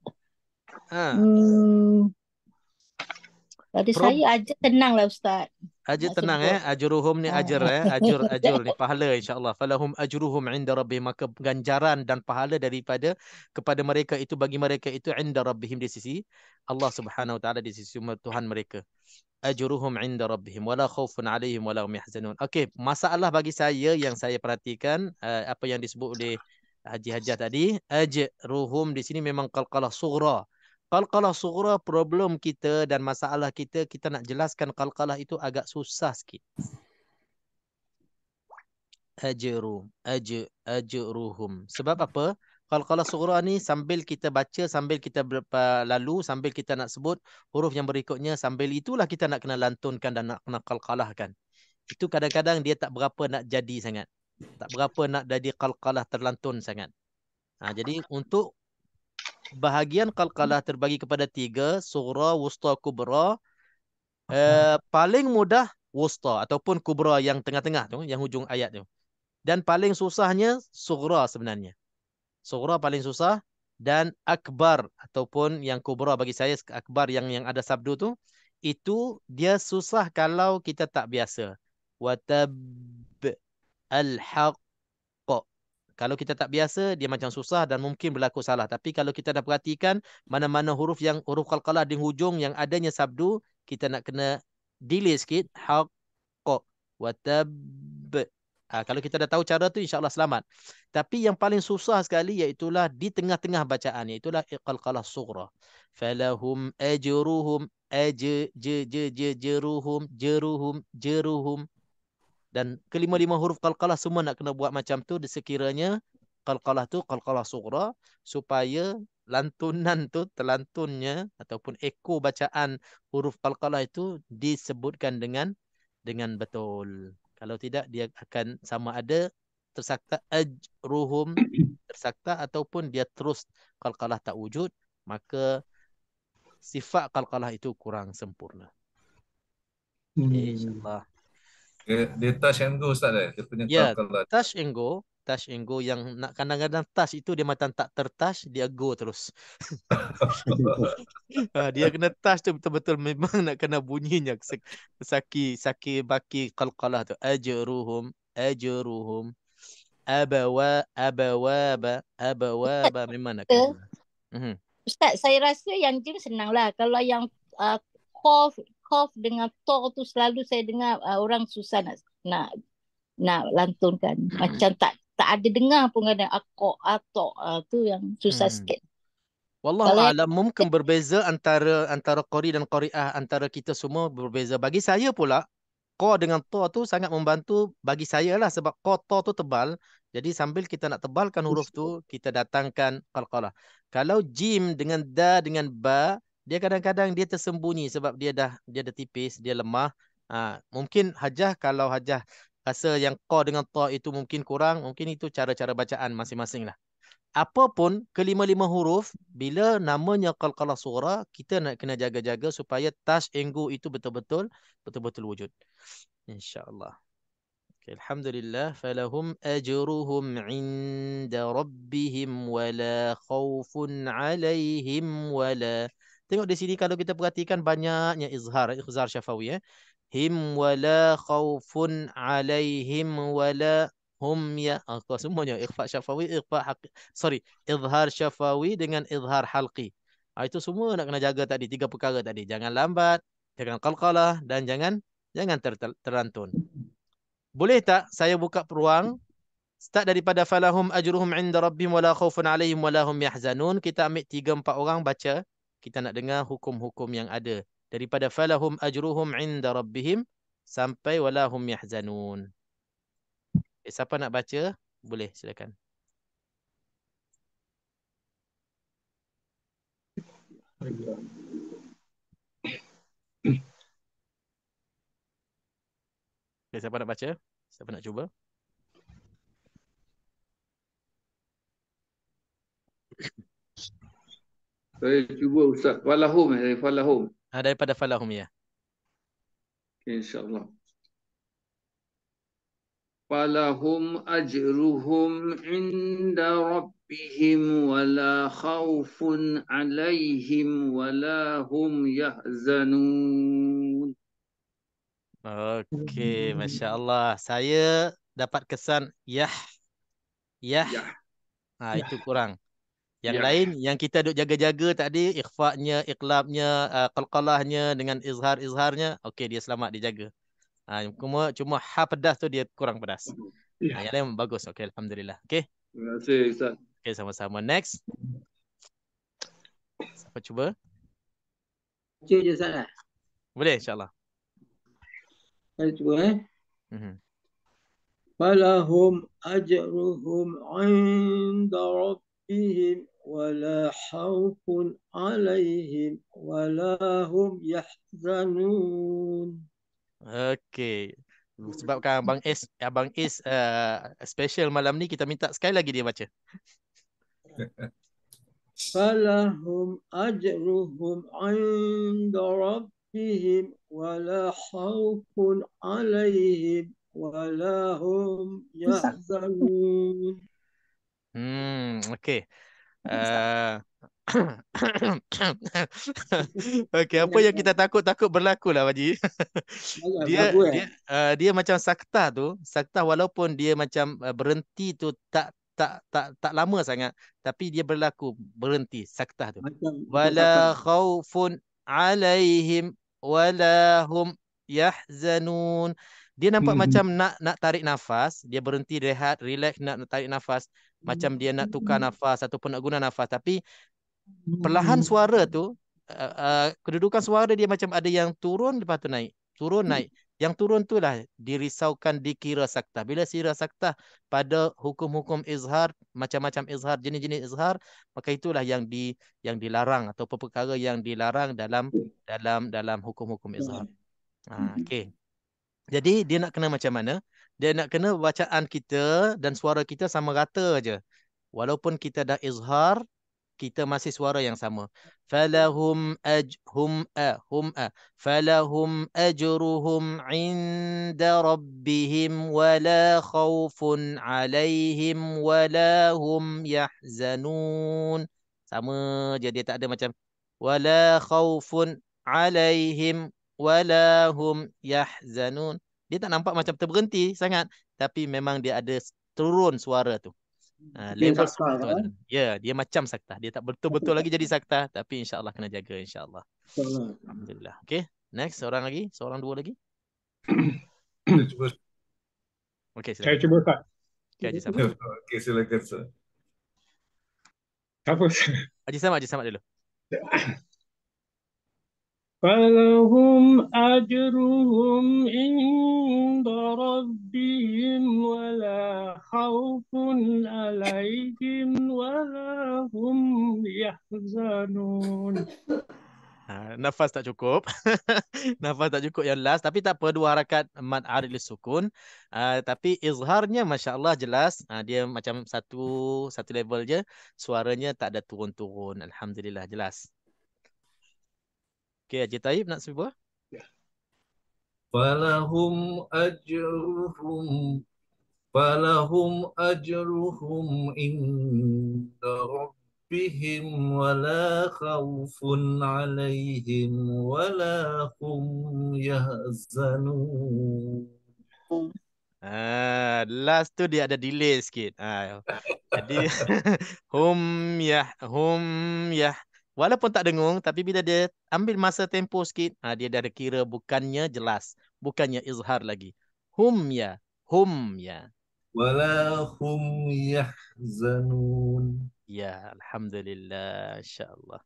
Pada saya ajat tenang lah Ustaz. Ajur tenang ajruhum ni ajur ajur ni pahala insya-Allah. Falahum ajruhum inda rabbihim, maka ganjaran dan pahala kepada mereka itu, bagi mereka itu inda rabbihim, di sisi Allah Subhanahu wa taala, di sisi Tuhan mereka. Ajruhum inda rabbihim wala khaufun alaihim wala hum yahzanun. Okey, masalah bagi saya yang saya perhatikan apa yang disebut oleh Haji Hajjah tadi, ajruhum di sini memang qalqalah sughra. Qalqalah sughra problem kita dan masalah kita nak jelaskan qalqalah itu agak susah sikit. Ajruhum. Sebab apa? Qalqalah sughra ni sambil kita baca, sambil kita lalu, sambil kita nak sebut huruf yang berikutnya, sambil itulah kita nak kena lantunkan dan nak kena qalqalahkan. Itu kadang-kadang dia tak berapa nak jadi sangat. Tak berapa nak jadi qalqalah terlantun sangat. Jadi untuk bahagian qalqalah terbagi kepada 3, sughra, wusta, kubra. Paling mudah wusta ataupun kubra yang tengah-tengah tu, yang hujung ayat tu. Dan paling susahnya sughra sebenarnya. Sughra paling susah dan akbar ataupun yang kubra bagi saya akbar yang ada sabdu tu itu dia susah kalau kita tak biasa. Watab al-haq. Kalau kita tak biasa, dia macam susah dan mungkin berlaku salah. Tapi kalau kita dah perhatikan mana-mana huruf yang huruf qalqalah di hujung yang adanya sabdu, kita nak kena delay sikit. Haqqa wa tab. Kalau kita dah tahu cara tu, insya-Allah selamat. Tapi yang paling susah sekali iaitulah di tengah-tengah bacaan, iaitulah qalqalah sughra. Falahum ajruhum jeruhum. Dan kelima-lima huruf qalqalah semua nak kena buat macam tu sekiranya qalqalah tu qalqalah sughra supaya lantunan tu terlantunnya ataupun eko bacaan huruf qalqalah itu disebutkan dengan betul. Kalau tidak dia akan sama ada tersakta ajruhum tersakta ataupun dia terus qalqalah tak wujud, maka sifat qalqalah itu kurang sempurna. InsyaAllah. Dia touch and go Ustaz dia punya qalqalah. Touch and go yang nak kadang-kadang touch itu dia macam tak tertouch, dia go terus. Dia kena touch tu betul-betul memang nak kena bunyinya saki baki qalqalah tu ajruhum abawaba memang nak kena. Ustaz, saya rasa yang jim senanglah. Kalau yang Qaf dengan to tu selalu saya dengar orang susah nak lantunkan. Macam tak ada dengar pun kadang ato tu yang susah sikit. Wallahu a'lam, mungkin berbeza antara qari dan qari'ah, antara kita semua berbeza. Bagi saya pula qa dengan to tu sangat membantu bagi saya lah, sebab qa to tu tebal. Jadi sambil kita nak tebalkan huruf tu, kita datangkan qalqalah. Kalau jim dengan da dengan ba, dia kadang-kadang dia tersembunyi sebab dia dah tipis, dia lemah. Mungkin kalau hajah rasa yang qa dengan ta itu mungkin kurang, mungkin itu cara-cara bacaan masing-masing lah. Apapun kelima-lima huruf, bila namanya qalqalah sughra, kita nak kena jaga-jaga supaya touch and go itu betul-betul wujud. InsyaAllah. Okay, alhamdulillah. Falahum ajruhum 'inda rabbihim wala khaufun 'alaihim wala. Tengok di sini kalau kita perhatikan banyaknya izhar syafawi. Him wala khaufun 'alaihim wala hum semuanya ikhfa syafawi, izhar syafawi dengan izhar halqi. Itu semua nak kena jaga tadi, 3 perkara tadi. Jangan lambat, jangan qalqalah dan jangan terlantun. Boleh tak saya buka peluang start daripada falahum ajruhum 'inda rabbihim wala khaufun 'alaihim wala hum yahzanun, kita ambil 3-4 orang baca, kita nak dengar hukum-hukum yang ada daripada falahum ajruhum 'inda rabbihim sampai wala hum yahzanun. Siapa nak baca? Boleh, silakan. Siapa nak baca? Siapa nak cuba? Saya cuba Ustaz. Falahum. Daripada falahum ya. Okay, InsyaAllah. Falahum ajruhum 'inda rabbihim wala khaufun 'alaihim wala hum yahzanun. Okey, masya-Allah. Saya dapat kesan yah. Itu kurang. Yang lain yang kita duk jaga-jaga tadi, ikhfa'nya, iqlabnya, qalqalahnya dengan izharnya, okey, dia selamat dijaga. Cuma ha pedas tu dia kurang pedas. Yang lain bagus. Okey, alhamdulillah. Okey. Terima kasih Ustaz. Okey, sama-sama. Next. Siapa cuba? Baca je Ustaz. Boleh insya-Allah. Saya cuba Falahum ajruhum 'inda rabbihim wala khaufun 'alaihim wala hum yahzanun. Okey. Sebabkan Abang Is special malam ni, kita minta sekali lagi dia baca. Falahum ajruhum 'inda rabbihim wala khaufun alaihim wala hum yahzanun. Okey. Okey, apa yang kita takut-takut berlaku lah, Haji. Dia macam saktah tu, saktah walaupun dia macam berhenti tu tak lama sangat, tapi dia berhenti saktah tu. Wala khaufun alaihim wala hum yahzanun. Dia nampak macam nak tarik nafas, dia berhenti rehat, relax, nak tarik nafas, macam dia nak tukar nafas ataupun nak guna nafas, tapi perlahan suara tu, kedudukan suara dia macam ada yang turun lepas tu naik, turun naik. Yang turun tu lah dirisaukan, dikira saktah. Bila kira saktah pada hukum-hukum izhar, macam-macam izhar, jenis-jenis izhar, maka itulah yang dilarang atau perkara yang dilarang dalam hukum-hukum izhar. Okey. Jadi dia nak kena macam mana? Dia nak kena bacaan kita dan suara kita sama rata aja. Walaupun kita dah izhar, kita masih suara yang sama. Falahum falahum ajruhum inda rabbihim wala khaufun alaihim wala hum yahzanun. Sama je, dia tak ada macam wala khaufun alaihim wala hum yahzanun. Dia tak nampak macam terberhenti sangat, tapi memang dia ada turun suara tu. Level suara tu ada. Ya, dia macam saktah. Dia tak betul-betul lagi jadi saktah, tapi insya-Allah kena jaga insya-Allah. Alhamdulillah. Okey, next seorang lagi, seorang dua lagi. Okey, silakan. Saya cuba, Ustaz. Okey, Haji Samad. Okey, silakan, Ustaz. Apa? Haji Samad dulu. Falahum ajruhum inda rabbihim wala khawfun alaihim wala hum yahzanun. Nafas tak cukup. Nafas tak cukup yang last, tapi tak apa, dua harakat mad arid sukun. Tapi izharnya masya-Allah jelas. Dia macam satu level je. Suaranya tak ada turun-turun. Alhamdulillah jelas. Okey, Haji Taib nak sebuah? Falahum ajruhum inda rabbihim wala khaufun alaihim wala hum yahzanun. Last tu dia ada delay sikit. Jadi hum yah walaupun tak dengung, tapi bila dia ambil masa tempoh sikit, dia dah ada kira bukannya jelas, bukannya izhar lagi. Hum ya. Wala hum yahzanun. Ya, alhamdulillah, insya-Allah.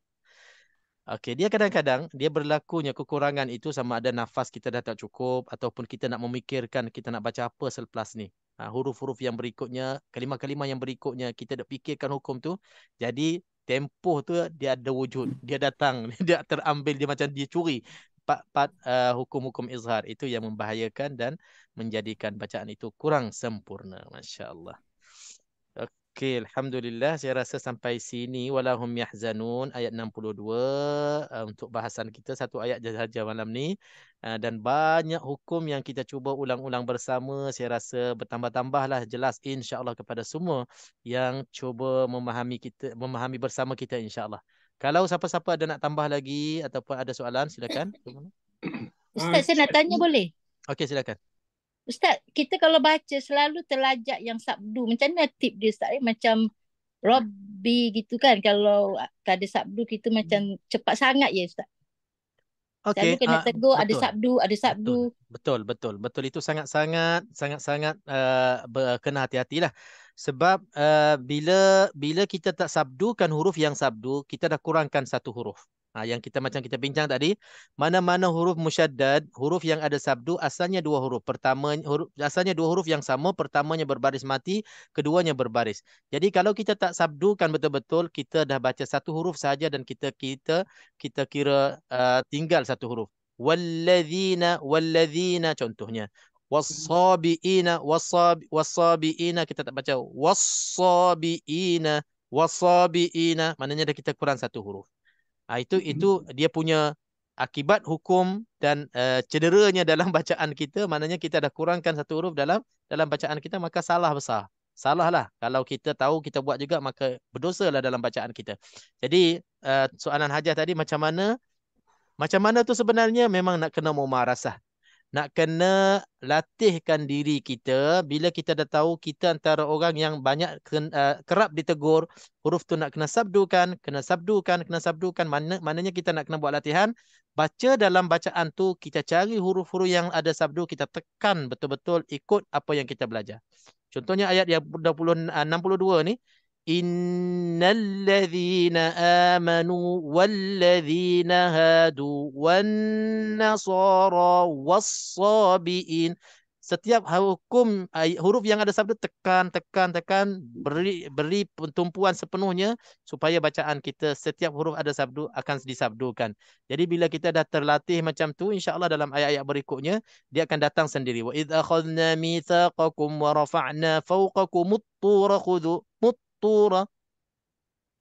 Okey, dia kadang-kadang dia berlakunya kekurangan itu sama ada nafas kita dah tak cukup ataupun kita nak memikirkan kita nak baca apa selepas ni. Huruf-huruf yang berikutnya, kalimah-kalimah yang berikutnya kita dah fikirkan hukum tu. Jadi tempoh tu dia ada wujud, dia datang, dia terambil, dia macam dia curi part hukum-hukum izhar. Itu yang membahayakan dan menjadikan bacaan itu kurang sempurna. Masya-Allah. Okey, alhamdulillah, saya rasa sampai sini walahum yahzanun ayat 62 untuk bahasan kita, satu ayat sahaja malam ni, dan banyak hukum yang kita cuba ulang-ulang bersama. Saya rasa bertambah-tambahlah jelas insya-Allah kepada semua yang cuba memahami bersama kita insya-Allah. Kalau siapa-siapa ada nak tambah lagi ataupun ada soalan, silakan. Ustaz, saya nak tanya boleh? Okey, silakan. Ustaz, kita kalau baca selalu terlajak yang sabdu. Macam mana tip dia, Ustaz? Macam Rabbi gitu kan. Kalau ada sabdu kita macam cepat sangat ya, Ustaz. Okey, selalu kena tegur, ada betul. sabdu. Betul. Itu sangat-sangat kena hati-hatilah. Sebab bila kita tak sabdukan huruf yang sabdu, kita dah kurangkan satu huruf. Yang macam kita bincang tadi, mana-mana huruf musyaddad, huruf yang ada sabdu asalnya dua huruf. Asalnya dua huruf yang sama, pertamanya berbaris mati, keduanya berbaris. Jadi kalau kita tak sabdukan betul-betul, kita dah baca satu huruf saja dan kita kira tinggal satu huruf. Walladzina contohnya. Wassabiina kita tak baca wassabiina, maknanya dah kita kurang satu huruf. Itu dia punya akibat hukum dan cederanya dalam bacaan kita, maknanya kita dah kurangkan satu huruf dalam bacaan kita, maka salah besar. Salah lah. Kalau kita tahu kita buat juga, maka berdosa lah dalam bacaan kita. Jadi soalan Hajah tadi macam mana tu sebenarnya memang nak kena mumarasah. Nak kena latihkan diri kita. Bila kita dah tahu kita antara orang yang banyak kerap ditegur, huruf tu nak kena sabdukan, maknanya kita nak kena buat latihan. Baca dalam bacaan tu, kita cari huruf-huruf yang ada sabdu, kita tekan betul-betul ikut apa yang kita belajar. Contohnya ayat yang 62 ni, innalladzina amanu walladzina hadu wan nasara wassabiin. Setiap hukum huruf yang ada sabdu tekan, beri tumpuan sepenuhnya supaya bacaan kita setiap huruf ada sabdu akan disabdukan. Jadi bila kita dah terlatih macam tu, insya-Allah dalam ayat-ayat berikutnya dia akan datang sendiri. Wa idz akhadna mitsaqakum wa rafa'na fawqakumut tura khudhu tura.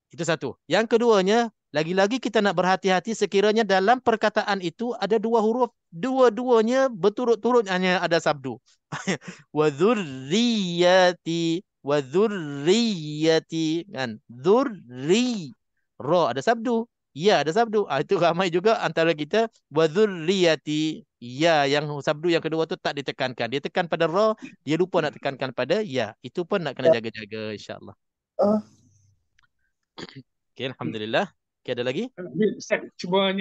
Itu satu. Yang keduanya, lagi-lagi kita nak berhati-hati sekiranya dalam perkataan itu ada dua huruf, dua-duanya berturut-turut hanya ada sabdu. Wa dzurriyyati kan. Dzurri. Ra ada sabdu, ya ada sabdu. Itu ramai juga antara kita wa dzurriyyati. Ya yang sabdu yang kedua tu tak ditekankan. Dia tekan pada ra, dia lupa nak tekankan pada ya. Itu pun nak kena jaga-jaga insya-Allah. Okey, alhamdulillah. Okey, ada lagi? Saya cuba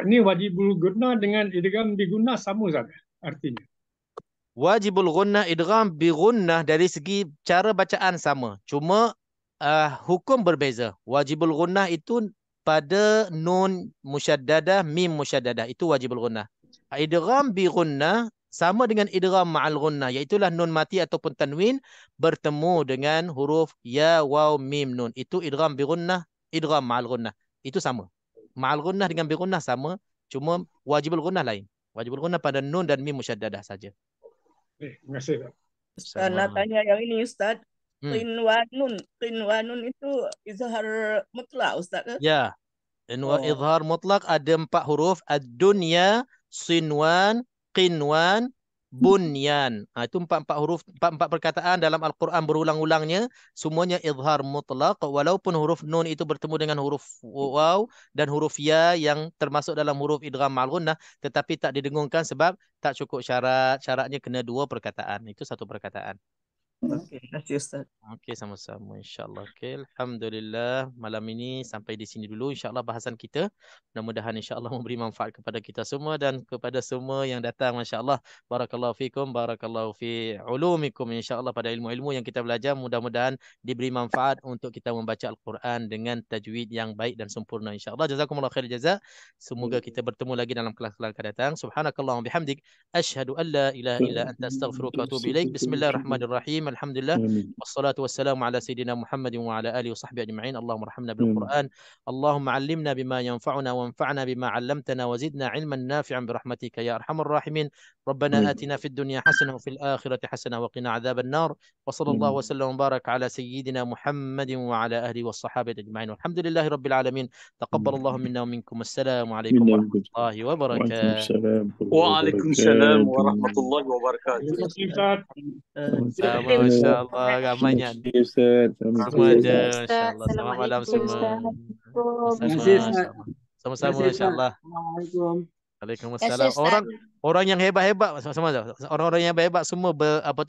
ni wajibul gunnah dengan idgham bi gunnah sama saja artinya. Wajibul gunnah idgham bi gunnah dari segi cara bacaan sama. Cuma hukum berbeza. Wajibul gunnah itu pada nun musyaddadah, mim musyaddadah, itu wajibul gunnah. Idgham bi gunnah sama dengan idgham ma'al gunnah, iaitulah nun mati ataupun tanwin bertemu dengan huruf ya, waw, mim, nun. Itu idgham bi gunnah, idgham ma'al gunnah. Itu sama. Ma'al gunnah dengan bi gunnah sama, cuma wajibul gunnah lain. Wajibul gunnah pada nun dan mim musyaddadah saja. Terima kasih. Ustaz nak tanya yang ini Ustaz. Qinwanun itu izhar mutlak Ustaz ke? Ya. Izhar mutlak ada 4 huruf. Ad-dunya, sinwan, qinwan, bunyan. Itu 4 huruf, 4 perkataan dalam Al-Quran berulang-ulangnya. Semuanya izhar mutlak. Walaupun huruf nun itu bertemu dengan huruf waw dan huruf ya yang termasuk dalam huruf idgham ma'al gunnah, tetapi tak didengungkan sebab tak cukup syarat. Syaratnya kena 2 perkataan. Itu 1 perkataan. Okey, terima kasih Ustaz. Okey, sama-sama insya-Allah. Okey, alhamdulillah malam ini sampai di sini dulu insya-Allah bahasan kita. Mudah-mudahan insya-Allah memberi manfaat kepada kita semua dan kepada semua yang datang masya-Allah. Barakallahu fikum, barakallahu fi ulumikum insya-Allah pada ilmu-ilmu yang kita belajar, mudah-mudahan diberi manfaat untuk kita membaca Al-Quran dengan tajwid yang baik dan sempurna insya-Allah. Jazakumullah khair jazak. Semoga kita bertemu lagi dalam kelas-kelas akan datang. Subhanakallahumma bihamdik asyhadu an la ilaha illa anta astaghfiruka wa atubu ilaik. Bismillahirrahmanirrahim. Alhamdulillah. Wassalatu wassalamu ala sayyidina Muhammadin wa ala alihi wa sahbihi ajma'in. Allahumma arhamna bil Qur'an. Allahumma 'allimna bima yanfa'una wanfa'na bima 'allamtana wa zidna 'ilman nafi'an bi rahmatika ya arhamar rahimin. Rabbana atina fid dunya hasanah wa fil akhirati hasanah wa qina 'adzaban nar. Wa sallallahu wa sallam wa baraka ala sayyidina Muhammadin wa ala alihi was sahabati ajma'in. Alhamdulillahi rabbil alamin. Taqabbalallahu minna wa minkum. Assalamu alaikum warahmatullahi wabarakatuh. Waalaikumsalam warahmatullahi wabarakatuh. Masya-Allah, ramainya. Semua ada, masya-Allah. Selamat malam semua. Sama-sama, masya-Allah. Assalamualaikum. Waalaikumsalam. Orang yang hebat-hebat orang-orang yang hebat-hebat semua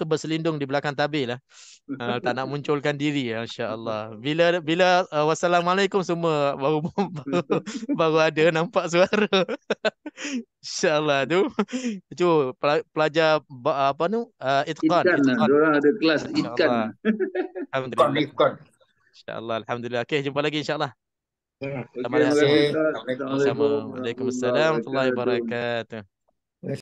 berselindung di belakang tabir lah. Tak nak munculkan diri, masya-Allah. Bila wassalamualaikum semua baru ada nampak suara. Insya-Allah tu pelajar itqan. Diorang ada kelas itqan. Alhamdulillah. Insya-Allah, alhamdulillah. Okey, jumpa lagi insya-Allah. Terima kasih. Waalaikumsalam warahmatullahi wabarakatuh.